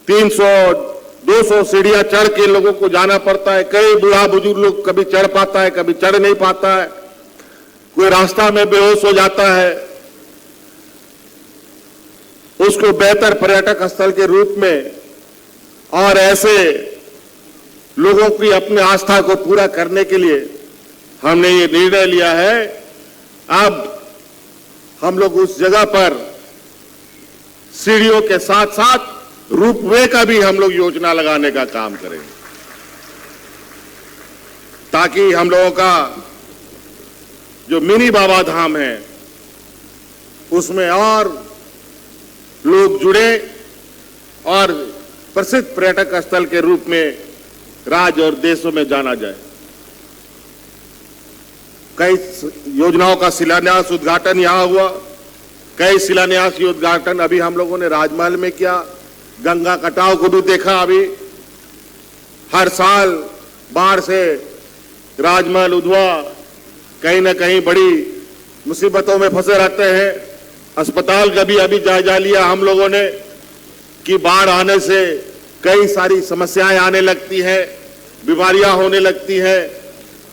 300-200 सीढ़ियां चढ़ के लोगों को जाना पड़ता है। कई बूढ़ा बुजुर्ग लोग कभी चढ़ पाता है, कभी चढ़ नहीं पाता है, कोई रास्ता में बेहोश हो जाता है। उसको बेहतर पर्यटक स्थल के रूप में और ऐसे लोगों की अपनी आस्था को पूरा करने के लिए हमने ये निर्णय लिया है। अब हम लोग उस जगह पर सीढ़ियों के साथ साथ रोपवे का भी हम लोग योजना लगाने का काम करेंगे, ताकि हम लोगों का जो मिनी बाबा धाम है उसमें और लोग जुड़े और प्रसिद्ध पर्यटक स्थल के रूप में राज्य और देशों में जाना जाए। कई योजनाओं का शिलान्यास उद्घाटन यहां हुआ। कई शिलान्यास की उद्घाटन अभी हम लोगों ने राजमहल में किया। गंगा कटाव को भी देखा। अभी हर साल बाढ़ से राजमहल उधवा कहीं ना कहीं बड़ी मुसीबतों में फंसे रहते हैं। अस्पताल का भी अभी जायजा लिया हम लोगों ने कि बाढ़ आने से कई सारी समस्याएं आने लगती हैं, बीमारियां होने लगती हैं।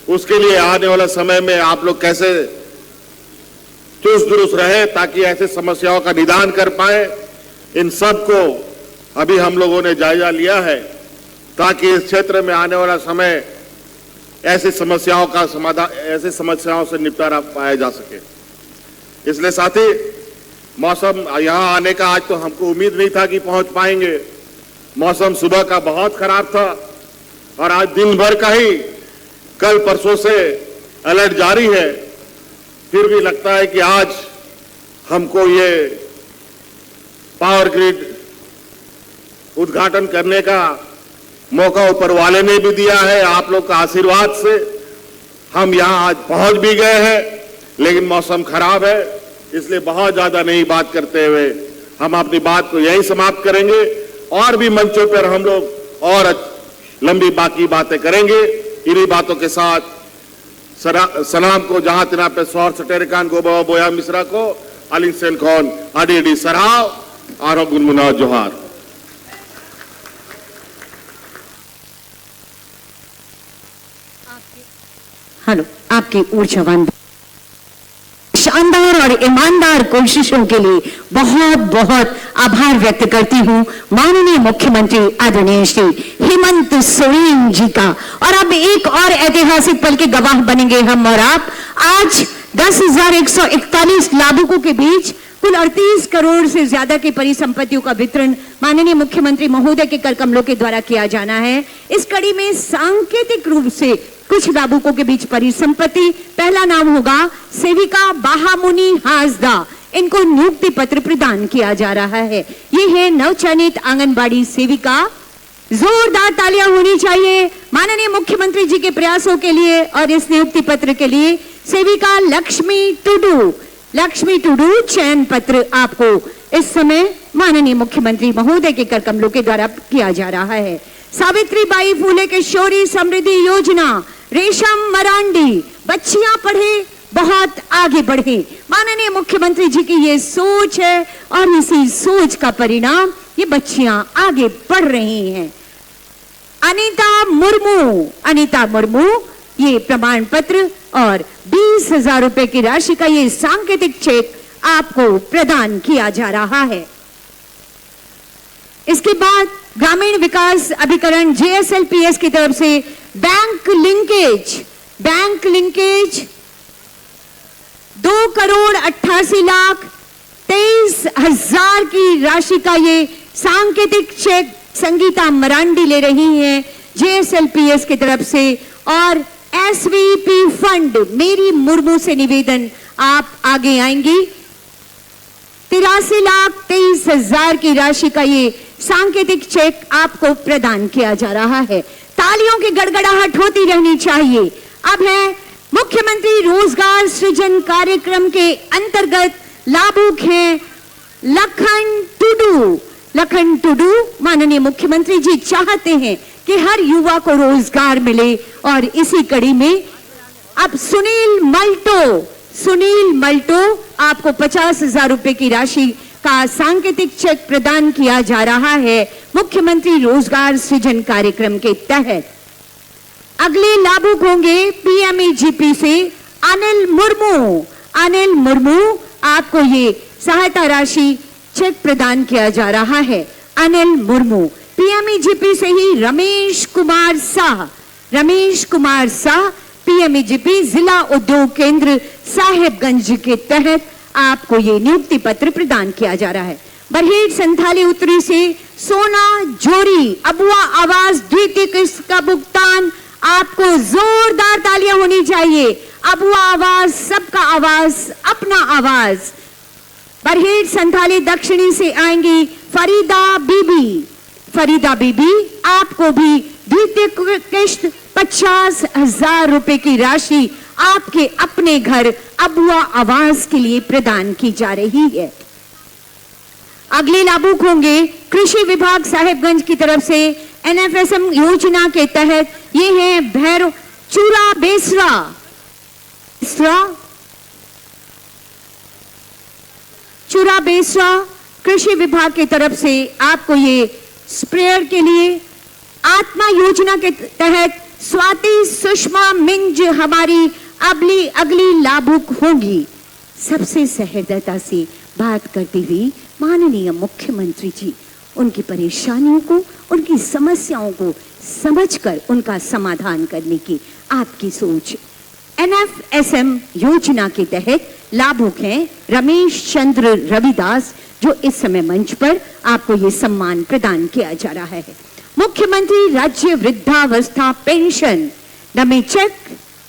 उसके लिए आने वाला समय में आप लोग कैसे चुस्त दुरुस्त रहे ताकि ऐसे समस्याओं का निदान कर पाए, इन सब को अभी हम लोगों ने जायजा लिया है, ताकि इस क्षेत्र में आने वाला समय ऐसी समस्याओं का समाधान, ऐसी समस्याओं से निपटारा पाया जा सके। इसलिए साथी, मौसम यहां आने का आज तो हमको उम्मीद नहीं था कि पहुंच पाएंगे। मौसम सुबह का बहुत खराब था और आज दिन भर का ही कल परसों से अलर्ट जारी है। फिर भी लगता है कि आज हमको ये पावर ग्रिड उद्घाटन करने का मौका ऊपर वाले ने भी दिया है। आप लोग का आशीर्वाद से हम यहां आज पहुंच भी गए हैं, लेकिन मौसम खराब है, इसलिए बहुत ज्यादा नहीं बात करते हुए हम अपनी बात को यहीं समाप्त करेंगे। और भी मंचों पर हम लोग और लंबी बाकी बातें करेंगे। इन्हीं बातों के साथ सलाम को जहां तिना पे सौर सटेरिकान गोबा बोया मिश्रा को अलिन सेन कौन अडी सराव आरो गुनगुना जोहार। हेलो, आपकी ऊर्जावान शानदार और ईमानदार कोशिशों के लिए बहुत बहुत आभार व्यक्त करती हूं माननीय मुख्यमंत्री आदरणीय श्री हेमंत सोरेन जी का। और अब एक और ऐतिहासिक पल के गवाह बनेंगे हम और आप। आज 10,141 लाभुकों के बीच कुल 38 करोड़ से ज्यादा की परिसंपत्तियों का वितरण माननीय मुख्यमंत्री महोदय के कर कमलों के द्वारा किया जाना है। इस कड़ी में सांकेतिक रूप से कुछ लाभुकों के बीच परिसंपत्ति, पहला नाम होगा सेविका बाहामुनि हासदा। इनको नियुक्ति पत्र प्रदान किया जा रहा है। ये है नवचयनित आंगनबाड़ी सेविका। जोरदार तालियां होनी चाहिए माननीय मुख्यमंत्री जी के प्रयासों के लिए और इस नियुक्ति पत्र के लिए। सेविका लक्ष्मी टुडू चयन पत्र आपको इस समय माननीय मुख्यमंत्री महोदय के कर कमलों के द्वारा किया जा रहा है। सावित्रीबाई फूले किशोरी समृद्धि योजना, रेशम मरांडी, बच्चियां पढ़े बहुत आगे बढ़े। माननीय मुख्यमंत्री जी की ये सोच है और इसी सोच का परिणाम ये बच्चियां आगे बढ़ रही हैं। अनीता मुर्मू ये प्रमाण पत्र और 20,000 रुपए की राशि का ये सांकेतिक चेक आपको प्रदान किया जा रहा है। इसके बाद ग्रामीण विकास अभिकरण JSLPS की तरफ से बैंक लिंकेज 2,88,23,000 की राशि का ये सांकेतिक चेक संगीता मरांडी ले रही हैं JSLPS की तरफ से। और SVP फंड मेरी मुर्मू से निवेदन आप आगे आएंगी। 83,23,000 की राशि का ये सांकेतिक चेक आपको प्रदान किया जा रहा है। तालियों की गड़गड़ाहट होती रहनी चाहिए। अब है मुख्यमंत्री रोजगार सृजन कार्यक्रम के अंतर्गत लाभुक हैं लखन टुडू। माननीय मुख्यमंत्री जी चाहते हैं कि हर युवा को रोजगार मिले और इसी कड़ी में अब सुनील मल्टो आपको 50,000 रुपए की राशि का सांकेतिक चेक प्रदान किया जा रहा है मुख्यमंत्री रोजगार सृजन कार्यक्रम के तहत। अगले लाभुक होंगे PMEGP से अनिल मुर्मू आपको ये सहायता राशि चेक प्रदान किया जा रहा है। अनिल मुर्मू PMEGP से ही रमेश कुमार शाह PMEGP जिला उद्योग केंद्र साहेबगंज के तहत आपको ये नियुक्ति पत्र प्रदान किया जा रहा है। बरहेट संथाली उत्तरी से सोना जोरी अबुआ आवास द्वितीय किस्त का भुगतान आपको जोरदार तालियां होनी चाहिए। अबुआ आवास सबका आवाज अपना आवाज। बरहेट संथाली दक्षिणी से आएंगी फरीदा बीबी आपको भी द्वितीय किस्त 50,000 रुपए की राशि आपके अपने घर अबुआ आवास के लिए प्रदान की जा रही है। अगले लाभुक होंगे कृषि विभाग साहेबगंज की तरफ से NFSM योजना के तहत ये है भैरव चूरा बेसरा कृषि विभाग की तरफ से आपको ये स्प्रेयर के लिए आत्मा योजना के तहत स्वाति सुषमा मिंज हमारी अगली लाभुक होंगी। सबसे सहृदयता से बात करती हुई माननीय मुख्यमंत्री जी उनकी परेशानियों को, उनकी समस्याओं को समझकर उनका समाधान करने की आपकी सोच। NFSM योजना के तहत लाभुक हैं रमेश चंद्र रविदास जो इस समय मंच पर आपको ये सम्मान प्रदान किया जा रहा है। मुख्यमंत्री राज्य वृद्धावस्था पेंशन नमेचक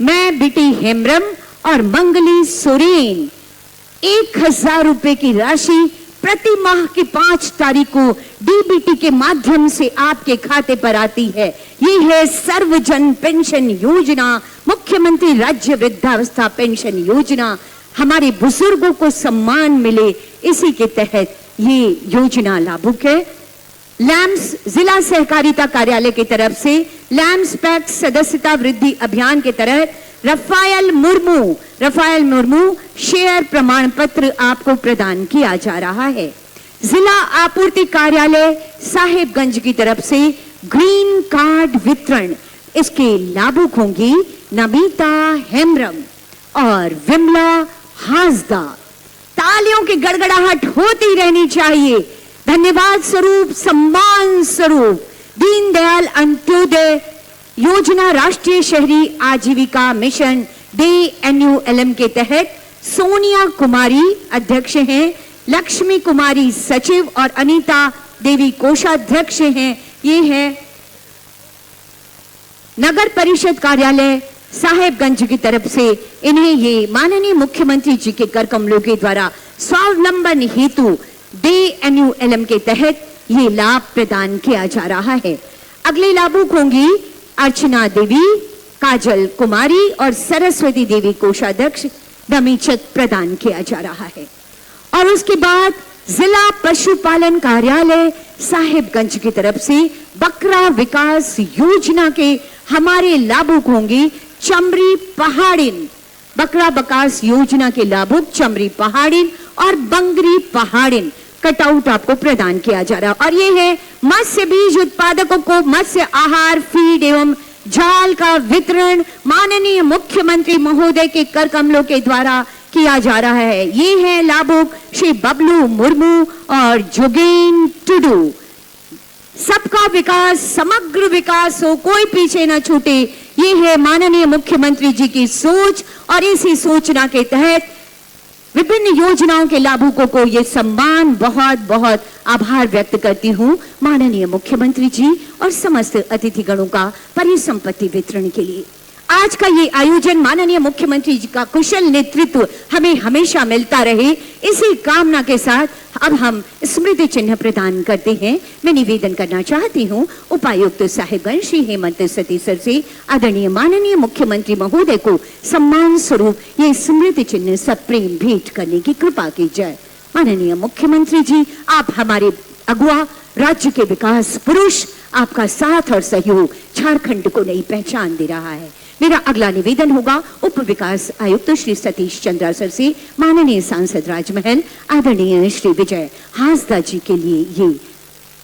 मैं बेटी हेमरम और मंगली सोरेन 1,000 रुपए की राशि प्रति माह की 5 तारीख को DBT के माध्यम से आपके खाते पर आती है। ये है सर्वजन पेंशन योजना, मुख्यमंत्री राज्य वृद्धावस्था पेंशन योजना। हमारे बुजुर्गों को सम्मान मिले इसी के तहत ये योजना लाभुक है। लैम्स जिला सहकारिता कार्यालय की तरफ से लैम्स पैक्स सदस्यता वृद्धि अभियान के तहत रफायल मुर्मू शेयर प्रमाण पत्र आपको प्रदान किया जा रहा है। जिला आपूर्ति कार्यालय साहेबगंज की तरफ से ग्रीन कार्ड वितरण इसके लाभुक होंगी नमिता हेमरम और विमला हासदा। तालियों की गड़गड़ाहट होती रहनी चाहिए। धन्यवाद स्वरूप सम्मान स्वरूप दीनदयाल अंत्योदय योजना राष्ट्रीय शहरी आजीविका मिशन DNULM के तहत सोनिया कुमारी अध्यक्ष हैं, लक्ष्मी कुमारी सचिव और अनीता देवी कोषाध्यक्ष हैं। ये है नगर परिषद कार्यालय साहेबगंज की तरफ से इन्हें ये माननीय मुख्यमंत्री जी के कर कमलों के द्वारा स्वावलंबन हेतु DNULM के तहत ये लाभ प्रदान किया जा रहा है। अगले लाभुक होंगी अर्चना देवी, काजल कुमारी और सरस्वती देवी कोषाध्यक्ष दमीचक प्रदान किया जा रहा है। और उसके बाद जिला पशुपालन कार्यालय साहेबगंज की तरफ से बकरा विकास योजना के हमारे लाभुक होंगे चमरी पहाड़िन। बकरा विकास योजना के लाभुक चमरी पहाड़िन और बंगरी पहाड़िन कटआउट आपको प्रदान किया जा रहा है। और ये है मत्स्य बीज उत्पादकों को मत्स्य आहार, फीड एवं जाल का वितरण माननीय मुख्यमंत्री महोदय के कर कमलों के द्वारा किया जा रहा है। ये है लाभुक श्री बबलू मुर्मू और जोगेन टुडू। सबका विकास, समग्र विकास हो, कोई पीछे ना छूटे, ये है माननीय मुख्यमंत्री जी की सोच। और इसी सूचना के तहत विभिन्न योजनाओं के लाभुकों को ये सम्मान, बहुत बहुत आभार व्यक्त करती हूँ माननीय मुख्यमंत्री जी और समस्त अतिथिगणों का परिसंपत्ति वितरण के लिए। आज का ये आयोजन माननीय मुख्यमंत्री जी का कुशल नेतृत्व हमें हमेशा मिलता रहे, इसी कामना के साथ अब हम स्मृति चिन्ह प्रदान करते हैं। मैं निवेदन करना चाहती हूँ उपायुक्त साहिबगंज श्री हेमंत सती सर से आदरणीय माननीय मुख्यमंत्री महोदय को सम्मान स्वरूप ये स्मृति चिन्ह सप्रेम भेंट करने की कृपा की जाए। माननीय मुख्यमंत्री जी, आप हमारे अगुआ, राज्य के विकास पुरुष, आपका साथ और सहयोग झारखंड को नई पहचान दे रहा है। मेरा अगला निवेदन होगा उप विकास आयुक्त श्री सतीश चंद्रा सर से माननीय सांसद राजमहल आदरणीय श्री विजय हांसदा जी के लिए ये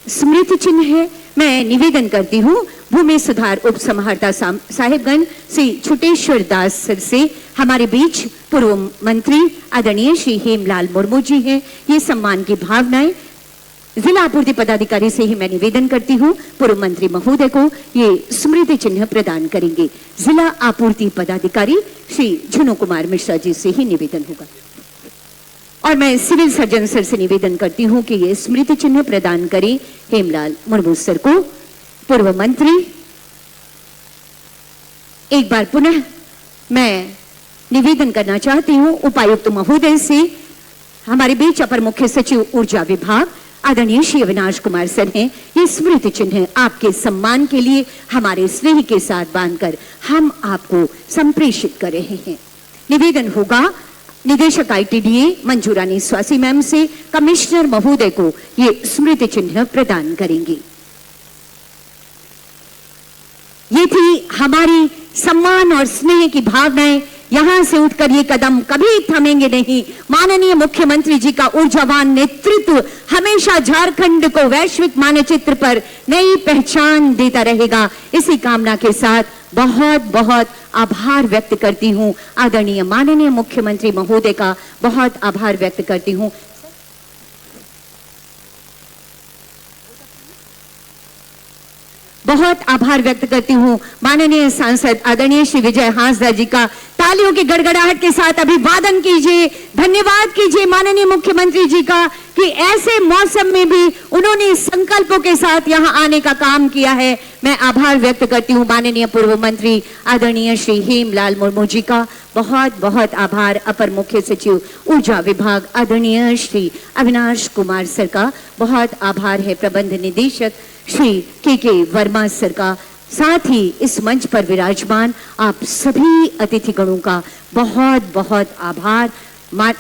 स्मृति चिन्ह है। मैं निवेदन करती हूँ भूमि सुधार उप समाहर्ता साहिबगंज श्री छुटेश्वर दास सर से हमारे बीच पूर्व मंत्री आदरणीय श्री हेमलाल मुर्मू जी हैं। ये सम्मान की भावनाएं जिला आपूर्ति पदाधिकारी से ही मैं निवेदन करती हूँ पूर्व मंत्री महोदय को ये स्मृति चिन्ह प्रदान करेंगे। जिला आपूर्ति पदाधिकारी श्री झुनू कुमार मिश्रा जी से ही निवेदन होगा। और मैं सिविल सर्जन सर से निवेदन करती हूँ कि ये स्मृति चिन्ह प्रदान करें हेमलाल मुर्मू सर को। पूर्व मंत्री, एक बार पुनः मैं निवेदन करना चाहती हूँ उपायुक्त महोदय से, हमारे बीच अपर मुख्य सचिव ऊर्जा विभाग आदरणीय श्री अविनाश कुमार सर हैं। ये स्मृति चिन्ह आपके सम्मान के लिए हमारे स्नेह के साथ बांधकर हम आपको संप्रेषित कर रहे हैं। निवेदन होगा निदेशक ITDA मंजूरानी स्वासी मैम से कमिश्नर महोदय को ये स्मृति चिन्ह प्रदान करेंगे। ये थी हमारी सम्मान और स्नेह की भावनाएं। यहां से उठकर ये कदम कभी थमेंगे नहीं। माननीय मुख्यमंत्री जी का ऊर्जावान नेतृत्व हमेशा झारखंड को वैश्विक मानचित्र पर नई पहचान देता रहेगा। इसी कामना के साथ बहुत बहुत आभार व्यक्त करती हूं आदरणीय माननीय मुख्यमंत्री महोदय का बहुत आभार व्यक्त करती हूं। बहुत आभार व्यक्त करती हूं माननीय सांसद आदरणीय श्री विजय हांसदा जी का। तालियों की गड़गड़ाहट के साथ अभिवादन कीजिए, धन्यवाद कीजिए माननीय मुख्यमंत्री जी का कि ऐसे मौसम में भी उन्होंने संकल्पों के साथ यहां आने का काम किया है। मैं आभार व्यक्त करती हूं माननीय पूर्व मंत्री आदरणीय श्री हेमलाल मुर्मू जी का। बहुत बहुत आभार अपर मुख्य सचिव ऊर्जा विभाग आदरणीय श्री अविनाश कुमार सर का। बहुत आभार है प्रबंध निदेशक श्री के वर्मा सर का। साथ ही इस मंच पर विराजमान आप सभी अतिथिगणों का बहुत बहुत आभार।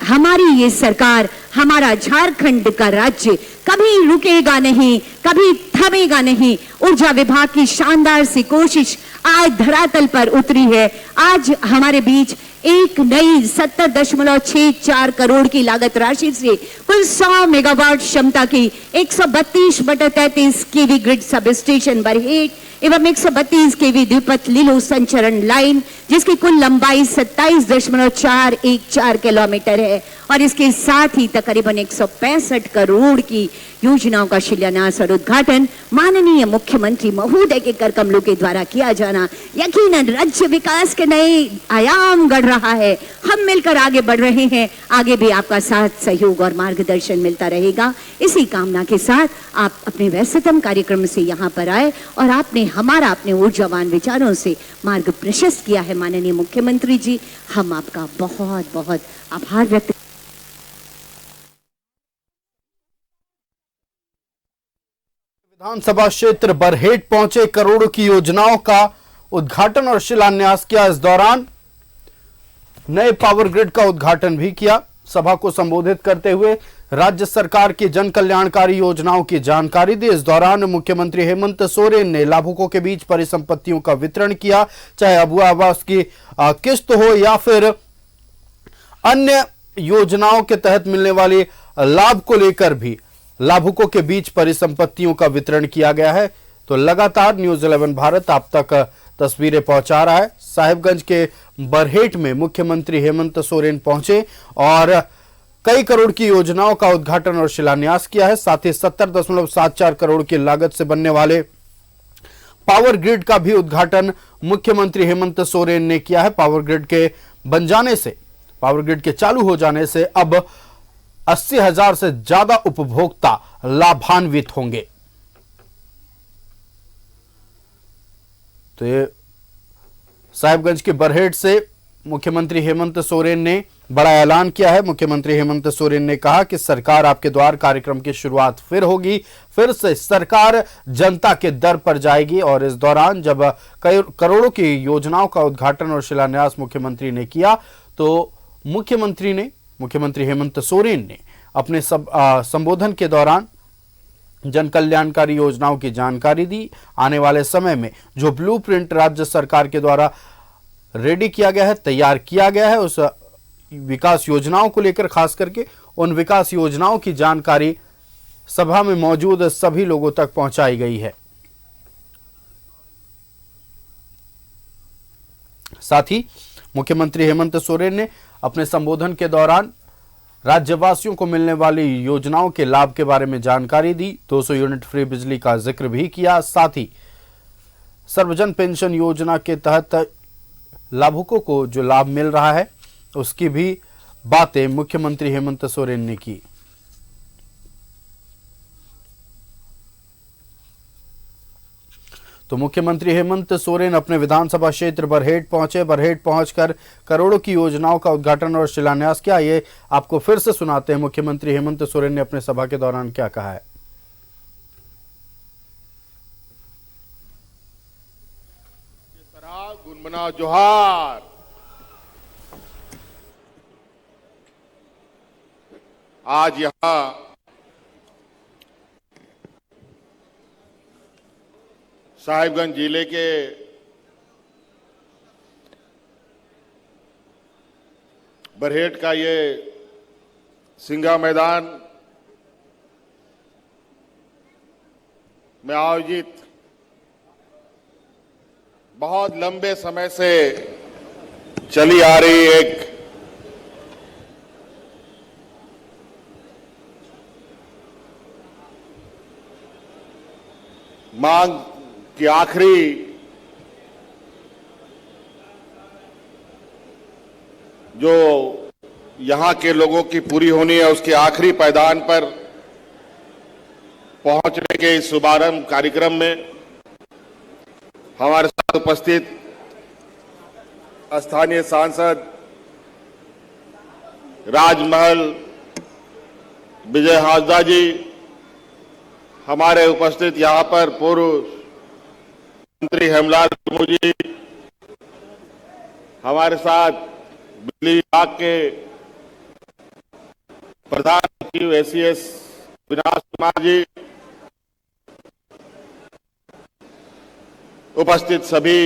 हमारी ये सरकार, हमारा झारखंड का राज्य कभी रुकेगा नहीं, कभी थमेगा नहीं। ऊर्जा विभाग की शानदार सी कोशिश आज धरातल पर उतरी है। आज हमारे बीच एक नई 70.64 करोड़ की लागत राशि से कुल 100 मेगावाट क्षमता की 132/33 केवी ग्रिड सब स्टेशन बरहेट एवं 132 केवी द्विपथ लीलो संचरण लाइन जिसकी कुल लंबाई 27.414 किलोमीटर है और इसके साथ ही तकरीबन 165 करोड़ की योजनाओं का शिलान्यास और उद्घाटन माननीय मुख्यमंत्री महोदय के कर कमलों के द्वारा किया जाना यकीनन राज्य विकास के नए आयाम गढ़ रहा है। हम मिलकर आगे बढ़ रहे हैं। आगे भी आपका साथ सहयोग और मार्गदर्शन मिलता रहेगा। इसी कामना के साथ आप अपने व्यस्ततम कार्यक्रम से यहाँ पर आए और आपने हमारा अपने ऊर्जावान विचारों से मार्ग प्रशस्त किया है। माननीय मुख्यमंत्री जी, हम आपका बहुत बहुत आभार व्यक्त। विधानसभा क्षेत्र बरहेट पहुंचे, करोड़ों की योजनाओं का उद्घाटन और शिलान्यास किया। इस दौरान नए पावर ग्रिड का उद्घाटन भी किया। सभा को संबोधित करते हुए राज्य सरकार की जन कल्याणकारी योजनाओं की जानकारी दी। इस दौरान मुख्यमंत्री हेमंत सोरेन ने लाभुकों के बीच परिसंपत्तियों का वितरण किया, चाहे अबुआ आवास की किस्त हो या फिर अन्य योजनाओं के तहत मिलने वाले लाभ को लेकर भी लाभुकों के बीच परिसंपत्तियों का वितरण किया गया है। तो लगातार न्यूज 11 भारत आप तक तस्वीरें पहुंचा रहा है। साहिबगंज के बरहेट में मुख्यमंत्री हेमंत सोरेन पहुंचे और कई करोड़ की योजनाओं का उद्घाटन और शिलान्यास किया है। साथ ही 70.74 करोड़ की लागत से बनने वाले पावर ग्रिड का भी उद्घाटन मुख्यमंत्री हेमंत सोरेन ने किया है। पावर ग्रिड के बन जाने से, पावर ग्रिड के चालू हो जाने से अब 80,000 से ज्यादा उपभोक्ता लाभान्वित होंगे। तो ये साहिबगंज के बरहेट से मुख्यमंत्री हेमंत सोरेन ने बड़ा ऐलान किया है। मुख्यमंत्री हेमंत सोरेन ने कहा कि सरकार आपके द्वार कार्यक्रम की शुरुआत फिर होगी, फिर से सरकार जनता के दर पर जाएगी। और इस दौरान जब कई करोड़ों की योजनाओं का उद्घाटन और शिलान्यास मुख्यमंत्री ने किया तो मुख्यमंत्री हेमंत सोरेन ने अपने संबोधन के दौरान जन कल्याणकारी योजनाओं की जानकारी दी। आने वाले समय में जो ब्लूप्रिंट राज्य सरकार के द्वारा रेडी किया गया है, तैयार किया गया है, उस विकास योजनाओं को लेकर खास करके उन विकास योजनाओं की जानकारी सभा में मौजूद सभी लोगों तक पहुंचाई गई है। साथ ही मुख्यमंत्री हेमंत सोरेन ने अपने संबोधन के दौरान राज्यवासियों को मिलने वाली योजनाओं के लाभ के बारे में जानकारी दी। 200 यूनिट फ्री बिजली का जिक्र भी किया। साथ ही सर्वजन पेंशन योजना के तहत लाभुकों को जो लाभ मिल रहा है उसकी भी बातें मुख्यमंत्री हेमंत सोरेन ने की। तो मुख्यमंत्री हेमंत सोरेन अपने विधानसभा क्षेत्र बरहेट पहुंचे। बरहेट पहुंचकर करोड़ों की योजनाओं का उद्घाटन और शिलान्यास किया। ये आपको फिर से सुनाते हैं मुख्यमंत्री हेमंत सोरेन ने अपने सभा के दौरान क्या कहा है। गुनगुना जोहार। आज यहां साहिबगंज जिले के बरहेट का ये सिंगा मैदान में आयोजित बहुत लंबे समय से चली आ रही एक मांग की आखिरी जो यहां के लोगों की पूरी होनी है उसके आखिरी पायदान पर पहुंचने के इस शुभारंभ कार्यक्रम में हमारे साथ उपस्थित स्थानीय सांसद राजमहल विजय हाजदा जी, हमारे उपस्थित यहां पर पूर्व मंत्री हेमलाल मुर्मू जी, हमारे साथ बिजली विभाग के प्रधान सचिव एसीएस अविनाश कुमार जी, उपस्थित सभी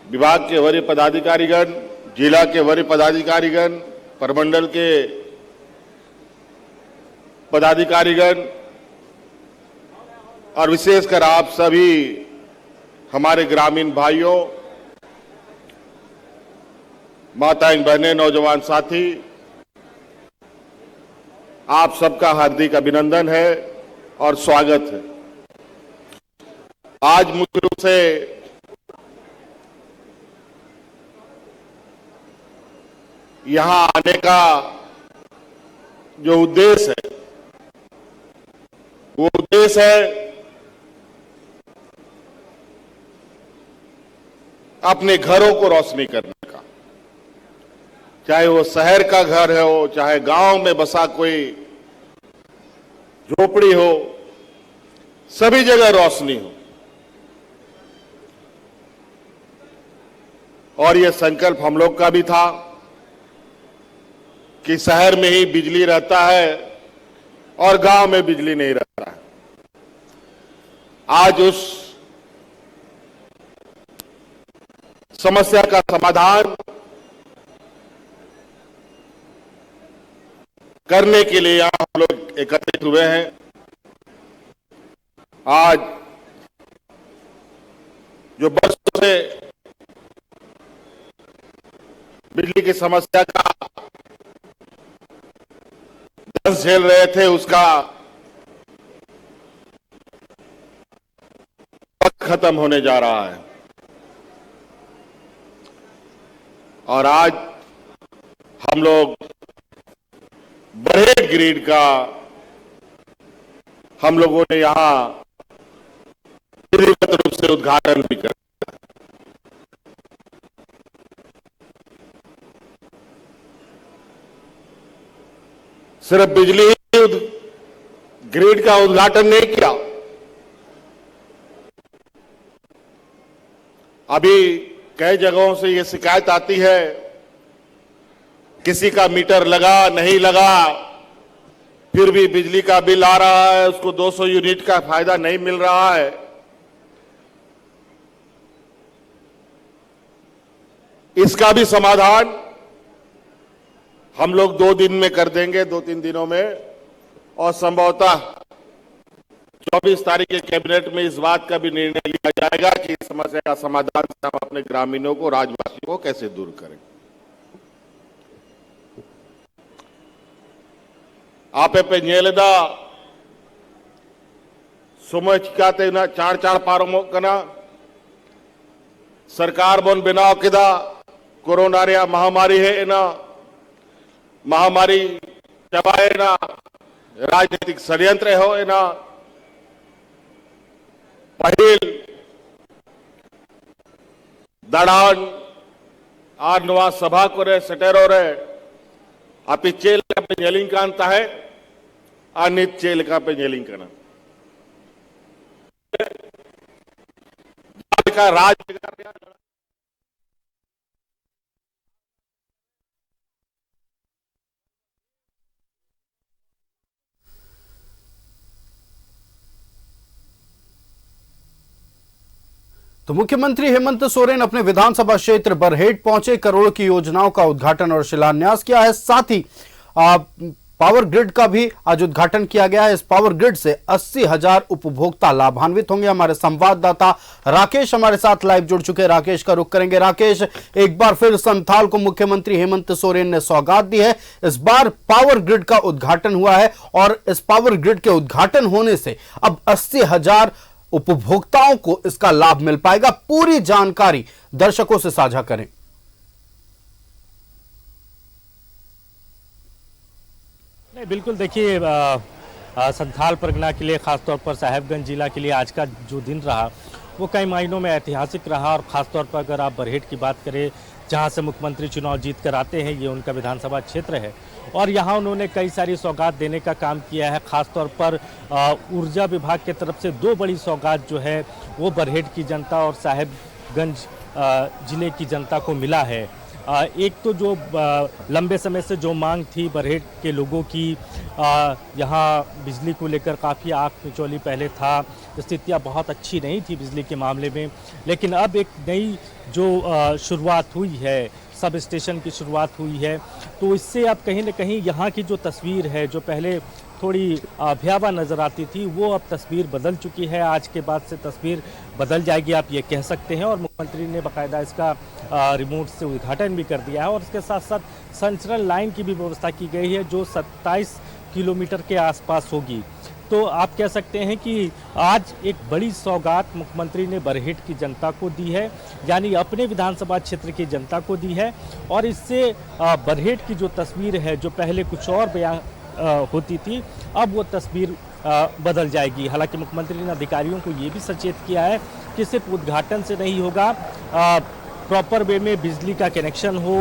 विभाग के वरीय पदाधिकारीगण, जिला के वरीय पदाधिकारीगण, प्रमंडल के पदाधिकारीगण और विशेषकर आप सभी हमारे ग्रामीण भाइयों, माताएं, बहनें, नौजवान साथी, आप सबका हार्दिक अभिनंदन है और स्वागत है। आज मुख्य रूप से यहां आने का जो उद्देश्य है वो उद्देश्य है अपने घरों को रोशनी करने का, चाहे वो शहर का घर है हो, चाहे गांव में बसा कोई झोपड़ी हो, सभी जगह रोशनी हो। और ये संकल्प हम लोग का भी था कि शहर में ही बिजली रहता है और गांव में बिजली नहीं रहता है। आज उस समस्या का समाधान करने के लिए यहां हम लोग एकत्रित हुए हैं। आज जो बरसों से बिजली की समस्या का दंश झेल रहे थे, उसका वक्त खत्म होने जा रहा है। और आज हम लोग बरहेट ग्रिड का हम लोगों ने यहां विधिवत रूप से उद्घाटन भी कर सिर्फ बिजली ही ग्रिड का उद्घाटन नहीं किया, अभी कई जगहों से यह शिकायत आती है किसी का मीटर लगा नहीं लगा, फिर भी बिजली का बिल आ रहा है, उसको 200 यूनिट का फायदा नहीं मिल रहा है। इसका भी समाधान हम लोग 2 दिन में कर देंगे, 2-3 दिनों में, और संभवतः 24 तारीख के कैबिनेट में इस बात का भी निर्णय लिया जाएगा कि इस समस्या का समाधान हम अपने ग्रामीणों को, राज्यवासियों को कैसे दूर करें। आपे पे ᱧᱮᱞᱮᱫᱟ समय चिकाते ना 4 पारमोग कना सरकार बन बनाव केदा कोरोना रे महामारी है एना महामारी चबाए ना राजनीतिक षड्यंत्र हो एना पहिल दाड़ान आर नवा सभा को सेटेरो रे आपी चेल पे ᱧᱮᱞᱤᱧ ᱠᱟᱱ ᱛᱟᱦᱮᱸ ᱟᱨ ᱱᱤᱛ ᱪᱮᱫ ᱞᱮᱠᱟ ᱯᱮ ᱧᱮᱞᱤᱧ ᱠᱟᱱᱟ ᱡᱟᱦᱟᱸ ᱞᱮᱠᱟ तो मुख्यमंत्री हेमंत सोरेन अपने विधानसभा क्षेत्र बरहेट पहुंचे, करोड़ों की योजनाओं का उद्घाटन और शिलान्यास किया है। साथ ही पावर ग्रिड का भी आज उद्घाटन किया गया है। इस पावर ग्रिड से 80,000 उपभोक्ता लाभान्वित होंगे। हमारे संवाददाता राकेश हमारे साथ लाइव जुड़ चुके हैं, राकेश का रुख करेंगे। राकेश, एक बार फिर संथाल को मुख्यमंत्री हेमंत सोरेन ने सौगात दी है। इस बार पावर ग्रिड का उद्घाटन हुआ है और इस पावर ग्रिड के उद्घाटन होने से अब 80,000 उपभोक्ताओं को इसका लाभ मिल पाएगा। पूरी जानकारी दर्शकों से साझा करें। नहीं, बिल्कुल देखिए, संथाल परगना के लिए, खासतौर पर साहेबगंज जिला के लिए आज का जो दिन रहा वो कई मायनों में ऐतिहासिक रहा। और ख़ासतौर पर अगर आप बरहेट की बात करें, जहां से मुख्यमंत्री चुनाव जीत कर आते हैं, ये उनका विधानसभा क्षेत्र है और यहां उन्होंने कई सारी सौगात देने का काम किया है। ख़ासतौर पर ऊर्जा विभाग की तरफ से 2 बड़ी सौगात जो है वो बरहेट की जनता और साहेबगंज ज़िले की जनता को मिला है। एक तो जो लंबे समय से जो मांग थी बरहेट के लोगों की, यहाँ बिजली को लेकर काफ़ी आँख मिचौली पहले था, स्थितियाँ बहुत अच्छी नहीं थी बिजली के मामले में, लेकिन अब एक नई जो शुरुआत हुई है, सब स्टेशन की शुरुआत हुई है, तो इससे अब कहीं न कहीं यहाँ की जो तस्वीर है, जो पहले थोड़ी भयावह नज़र आती थी, वो अब तस्वीर बदल चुकी है। आज के बाद से तस्वीर बदल जाएगी, आप ये कह सकते हैं। और मुख्यमंत्री ने बाकायदा इसका रिमोट से उद्घाटन भी कर दिया है और इसके साथ साथ सेंट्रल लाइन की भी व्यवस्था की गई है जो 27 किलोमीटर के आसपास होगी। तो आप कह सकते हैं कि आज एक बड़ी सौगात मुख्यमंत्री ने बरहेट की जनता को दी है, यानी अपने विधानसभा क्षेत्र की जनता को दी है। और इससे बरहेट की जो तस्वीर है, जो पहले कुछ और बयां होती थी, अब वो तस्वीर बदल जाएगी। हालांकि मुख्यमंत्री ने अधिकारियों को ये भी सचेत किया है कि सिर्फ उद्घाटन से नहीं होगा, प्रॉपर वे में बिजली का कनेक्शन हो,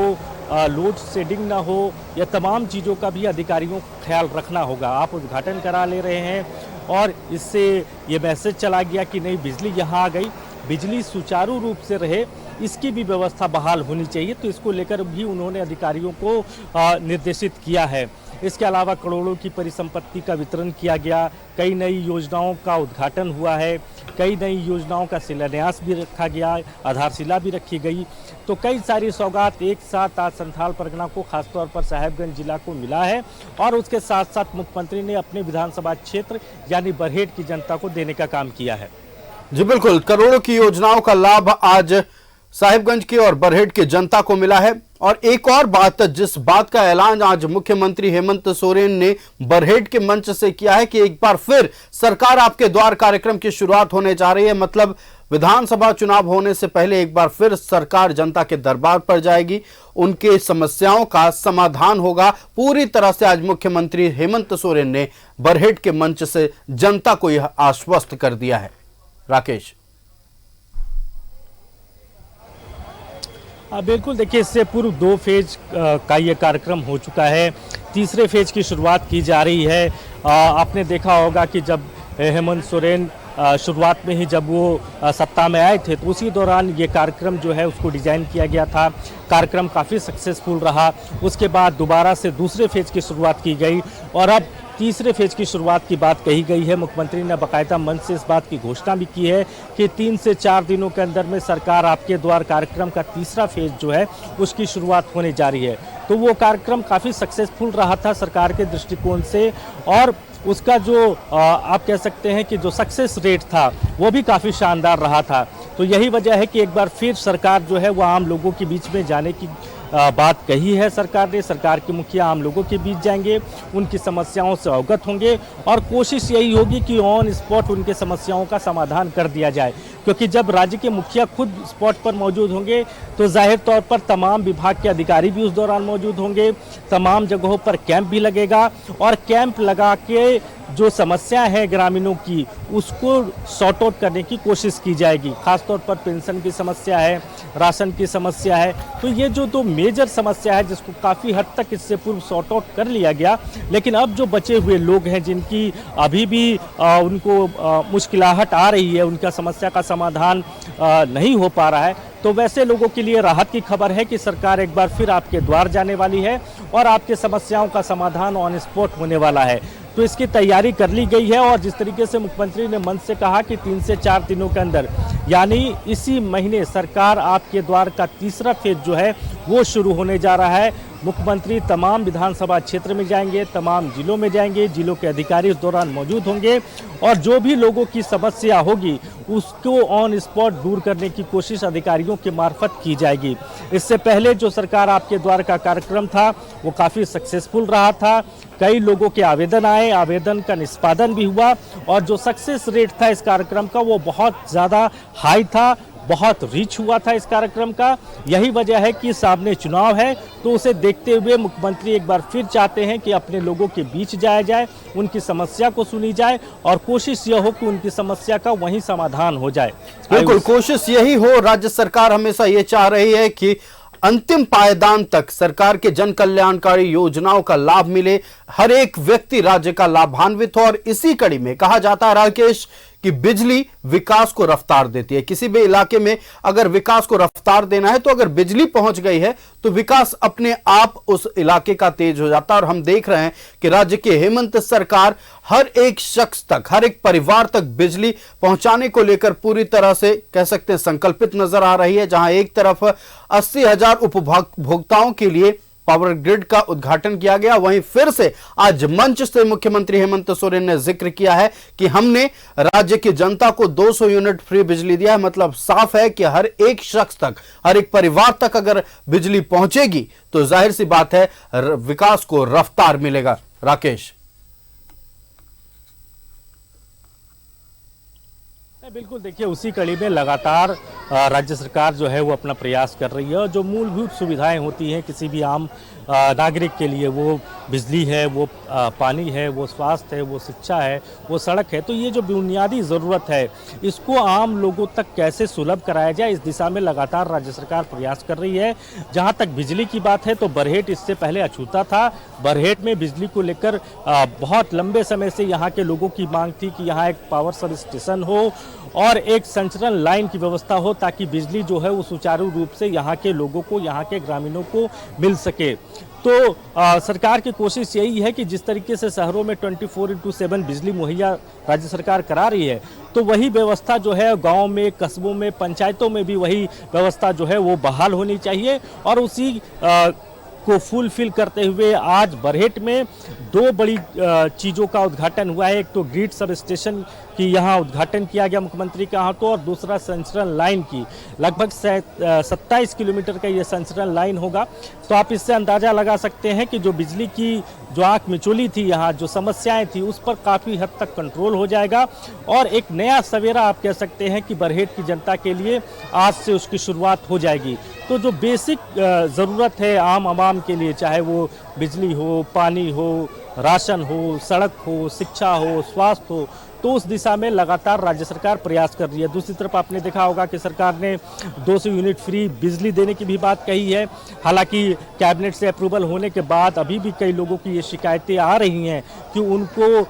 लोड शेडिंग ना हो, या तमाम चीज़ों का भी अधिकारियों को ख्याल रखना होगा। आप उद्घाटन करा ले रहे हैं और इससे ये मैसेज चला गया कि नहीं, बिजली यहाँ आ गई, बिजली सुचारू रूप से रहे, इसकी भी व्यवस्था बहाल होनी चाहिए। तो इसको लेकर भी उन्होंने अधिकारियों को निर्देशित किया है। इसके अलावा करोड़ों की परिसंपत्ति का वितरण किया गया, कई नई योजनाओं का उद्घाटन हुआ है, कई नई योजनाओं का शिलान्यास भी रखा गया, आधारशिला भी रखी गई। तो कई सारी सौगात एक साथ आज संथाल परगना को खासतौर पर साहेबगंज जिला को मिला है और उसके साथ साथ मुख्यमंत्री ने अपने विधानसभा क्षेत्र यानी बरहेट की जनता को देने का काम किया है। जी बिल्कुल, करोड़ों की योजनाओं का लाभ आज साहिबगंज की और बरहेट की जनता को मिला है। और एक और बात, जिस बात का ऐलान आज मुख्यमंत्री हेमंत सोरेन ने बरहेट के मंच से किया है कि एक बार फिर सरकार आपके द्वार कार्यक्रम की शुरुआत होने जा रही है, मतलब विधानसभा चुनाव होने से पहले एक बार फिर सरकार जनता के दरबार पर जाएगी, उनके समस्याओं का समाधान होगा। पूरी तरह से आज मुख्यमंत्री हेमंत सोरेन ने बरहेट के मंच से जनता को यह आश्वस्त कर दिया है। राकेश। बिल्कुल, देखिए इससे पूर्व 2 फेज का ये कार्यक्रम हो चुका है, तीसरे फेज की शुरुआत की जा रही है। आपने देखा होगा कि जब हेमंत सोरेन शुरुआत में ही जब वो सत्ता में आए थे तो उसी दौरान ये कार्यक्रम जो है उसको डिज़ाइन किया गया था। कार्यक्रम काफ़ी सक्सेसफुल रहा। उसके बाद दोबारा से दूसरे फेज की शुरुआत की गई और अब तीसरे फेज की शुरुआत की बात कही गई है। मुख्यमंत्री ने बाकायदा मंच से इस बात की घोषणा भी की है कि 3 से 4 दिनों के अंदर में सरकार आपके द्वार कार्यक्रम का तीसरा फेज जो है उसकी शुरुआत होने जा रही है। तो वो कार्यक्रम काफ़ी सक्सेसफुल रहा था सरकार के दृष्टिकोण से और उसका जो आप कह सकते हैं कि जो सक्सेस रेट था वो भी काफ़ी शानदार रहा था। तो यही वजह है कि एक बार फिर सरकार जो है वो आम लोगों के बीच में जाने की बात कही है सरकार ने। सरकार के मुखिया आम लोगों के बीच जाएंगे, उनकी समस्याओं से अवगत होंगे और कोशिश यही होगी कि ऑन स्पॉट उनके समस्याओं का समाधान कर दिया जाए, क्योंकि जब राज्य के मुखिया खुद स्पॉट पर मौजूद होंगे तो जाहिर तौर पर तमाम विभाग के अधिकारी भी उस दौरान मौजूद होंगे, तमाम जगहों पर कैंप भी लगेगा और कैंप लगा के जो समस्या है ग्रामीणों की उसको सॉर्ट आउट करने की कोशिश की जाएगी। खासतौर पर पेंशन की समस्या है, राशन की समस्या है, तो ये जो 2 मेजर समस्या है जिसको काफ़ी हद तक इससे पूर्व सॉर्ट आउट कर लिया गया, लेकिन अब जो बचे हुए लोग हैं जिनकी अभी भी उनको मुश्किलाहट आ रही है, उनका समस्या का समाधान नहीं हो पा रहा है, तो वैसे लोगों के लिए राहत की खबर है कि सरकार एक बार फिर आपके द्वार जाने वाली है और आपके समस्याओं का समाधान ऑन स्पॉट होने वाला है। तो इसकी तैयारी कर ली गई है और जिस तरीके से मुख्यमंत्री ने मंच से कहा कि 3 से 4 दिनों के अंदर यानी इसी महीने सरकार आपके द्वार का तीसरा फेज जो है वो शुरू होने जा रहा है। मुख्यमंत्री तमाम विधानसभा क्षेत्र में जाएंगे, तमाम जिलों में जाएंगे, जिलों के अधिकारी इस दौरान मौजूद होंगे और जो भी लोगों की समस्या होगी उसको ऑन स्पॉट दूर करने की कोशिश अधिकारियों के मार्फत की जाएगी। इससे पहले जो सरकार आपके द्वार का कार्यक्रम था वो काफ़ी सक्सेसफुल रहा था। कई लोगों के आवेदन आए, आवेदन का निष्पादन भी हुआ और जो सक्सेस रेट था इस कार्यक्रम का वो बहुत ज़्यादा हाई था, बहुत रीच हुआ था इस कार्यक्रम का। यही वजह है कि सामने चुनाव है तो उसे देखते हुए मुख्यमंत्री एक बार फिर चाहते हैं कि अपने लोगों के बीच जाया जाए, उनकी समस्या को सुनी जाए और कोशिश यह हो कि उनकी समस्या का वहीं समाधान हो जाए। बिल्कुल, कोशिश यही हो। राज्य सरकार हमेशा ये चाह रही है कि अंतिम पायदान तक सरकार के जन कल्याणकारी योजनाओं का लाभ मिले, हर एक व्यक्ति राज्य का लाभान्वित हो। और इसी कड़ी में कहा जाता है राकेश कि बिजली विकास को रफ्तार देती है। किसी भी इलाके में अगर विकास को रफ्तार देना है तो अगर बिजली पहुंच गई है तो विकास अपने आप उस इलाके का तेज हो जाता है। और हम देख रहे हैं कि राज्य की हेमंत सरकार हर एक शख्स तक, हर एक परिवार तक बिजली पहुंचाने को लेकर पूरी तरह से कह सकते हैं संकल्पित नजर आ रही है। जहां एक तरफ 80,000 उपभोक्ताओं के लिए पावर ग्रिड का उद्घाटन किया गया, वहीं फिर से आज मंच से मुख्यमंत्री हेमंत सोरेन ने जिक्र किया है कि हमने राज्य की जनता को 200 यूनिट फ्री बिजली दिया है। मतलब साफ है कि हर एक शख्स तक, हर एक परिवार तक अगर बिजली पहुंचेगी तो जाहिर सी बात है विकास को रफ्तार मिलेगा। राकेश। बिल्कुल, देखिए उसी कड़ी में लगातार राज्य सरकार जो है वो अपना प्रयास कर रही है और जो मूलभूत सुविधाएं होती हैं किसी भी आम नागरिक के लिए, वो बिजली है, वो पानी है, वो स्वास्थ्य है, वो शिक्षा है, वो सड़क है, तो ये जो बुनियादी ज़रूरत है इसको आम लोगों तक कैसे सुलभ कराया जाए, इस दिशा में लगातार राज्य सरकार प्रयास कर रही है। जहाँ तक बिजली की बात है तो बरहेट इससे पहले अछूता था। बरहेट में बिजली को लेकर बहुत लंबे समय से यहाँ के लोगों की मांग थी कि यहाँ एक पावर सब स्टेशन हो और एक संचरण लाइन की व्यवस्था हो ताकि बिजली जो है वो सुचारू रूप से यहाँ के लोगों को, यहाँ के ग्रामीणों को मिल सके। तो सरकार की कोशिश यही है कि जिस तरीके से शहरों में 24/7 बिजली मुहैया राज्य सरकार करा रही है, तो वही व्यवस्था जो है गांव में, कस्बों में, पंचायतों में भी वही व्यवस्था जो है वो बहाल होनी चाहिए। और उसी को फुलफिल करते हुए आज बरहेट में दो बड़ी चीज़ों का उद्घाटन हुआ है। एक तो ग्रिड सब स्टेशन की यहाँ उद्घाटन किया गया मुख्यमंत्री के हाथों, और दूसरा संचरण लाइन की लगभग 27 किलोमीटर का ये संचरण लाइन होगा। तो आप इससे अंदाज़ा लगा सकते हैं कि जो बिजली की जो आँख मिचौली थी, यहाँ जो समस्याएं थी, उस पर काफ़ी हद तक कंट्रोल हो जाएगा। और एक नया सवेरा आप कह सकते हैं कि बरहेट की जनता के लिए आज से उसकी शुरुआत हो जाएगी। तो जो बेसिक ज़रूरत है आम आवाम के लिए, चाहे वो बिजली हो, पानी हो, राशन हो, सड़क हो, शिक्षा हो, स्वास्थ्य हो, तो उस दिशा में लगातार राज्य सरकार प्रयास कर रही है। दूसरी तरफ आपने देखा होगा कि सरकार ने 200 यूनिट फ्री बिजली देने की भी बात कही है। हालांकि कैबिनेट से अप्रूवल होने के बाद अभी भी कई लोगों की ये शिकायतें आ रही हैं कि उनको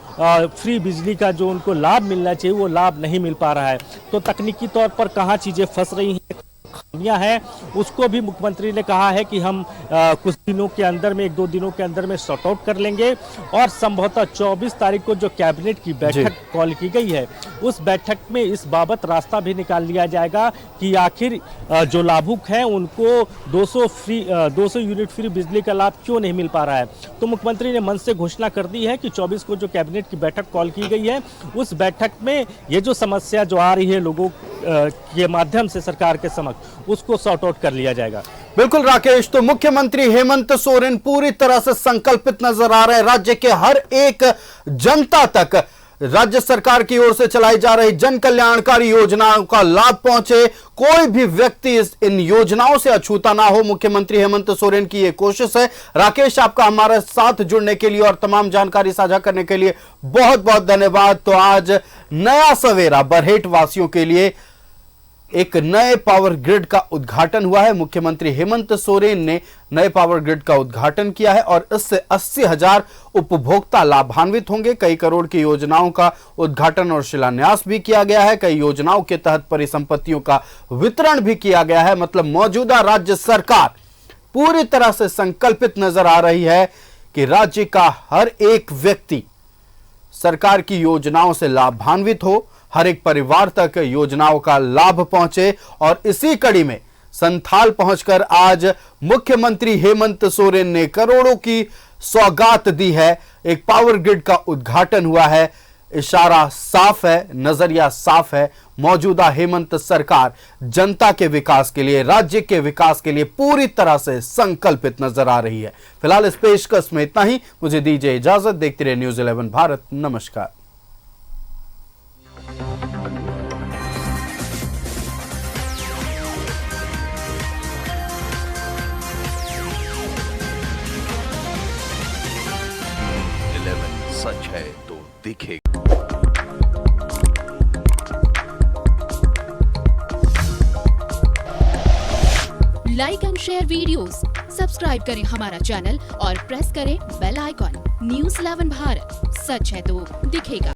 फ्री बिजली का जो उनको लाभ मिलना चाहिए वो लाभ नहीं मिल पा रहा है। तो तकनीकी तौर पर कहाँ चीज़ें फंस रही हैं, खामियां हैं, उसको भी मुख्यमंत्री ने कहा है कि हम कुछ दिनों के अंदर में, 1-2 दिनों के अंदर में सॉर्ट आउट कर लेंगे। और संभवतः 24 तारीख को जो कैबिनेट की बैठक कॉल की गई है, उस बैठक में इस बाबत रास्ता भी निकाल लिया जाएगा कि आखिर जो लाभुक हैं उनको 200 यूनिट फ्री बिजली का लाभ क्यों नहीं मिल पा रहा है। तो मुख्यमंत्री ने मंच से घोषणा कर दी है कि 24 को जो कैबिनेट की बैठक कॉल की गई है, उस बैठक में ये जो समस्या जो आ रही है लोगों के माध्यम से सरकार के समक्ष, उसको सॉर्ट आउट कर लिया जाएगा। बिल्कुल राकेश, तो मुख्यमंत्री हेमंत सोरेन पूरी तरह से संकल्पित नजर आ रहे हैं। राज्य के हर एक जनता तक राज्य सरकार की ओर से चलाई जा रही जन कल्याणकारी योजनाओं का लाभ पहुंचे, कोई भी व्यक्ति इन योजनाओं से अछूता ना हो। मुख्यमंत्री हेमंत सोरेन की यह कोशिश है। राकेश, आपका हमारे साथ जुड़ने के लिए और तमाम जानकारी साझा करने के लिए बहुत बहुत धन्यवाद। तो आज नया सवेरा बरहेट वासियों के लिए एक नए पावर ग्रिड का उद्घाटन हुआ है। मुख्यमंत्री हेमंत सोरेन ने नए पावर ग्रिड का उद्घाटन किया है और इससे 80,000 उपभोक्ता लाभान्वित होंगे। कई करोड़ की योजनाओं का उद्घाटन और शिलान्यास भी किया गया है। कई योजनाओं के तहत परिसंपत्तियों का वितरण भी किया गया है। मतलब मौजूदा राज्य सरकार पूरी तरह से संकल्पित नजर आ रही है कि राज्य का हर एक व्यक्ति सरकार की योजनाओं से लाभान्वित हो, हर एक परिवार तक योजनाओं का लाभ पहुंचे। और इसी कड़ी में संथाल पहुंचकर आज मुख्यमंत्री हेमंत सोरेन ने करोड़ों की सौगात दी है। एक पावर ग्रिड का उद्घाटन हुआ है। इशारा साफ है, नजरिया साफ है। मौजूदा हेमंत सरकार जनता के विकास के लिए, राज्य के विकास के लिए पूरी तरह से संकल्पित नजर आ रही है। फिलहाल इस पेशकश में इतना ही। मुझे दीजिए इजाजत। देखते रहिए न्यूज़ 11 भारत। नमस्कार। सच है तो दिखेगा। Like and share videos, subscribe करें हमारा चैनल और प्रेस करें बेल आइकॉन। न्यूज़ 11 भारत, सच है तो दिखेगा।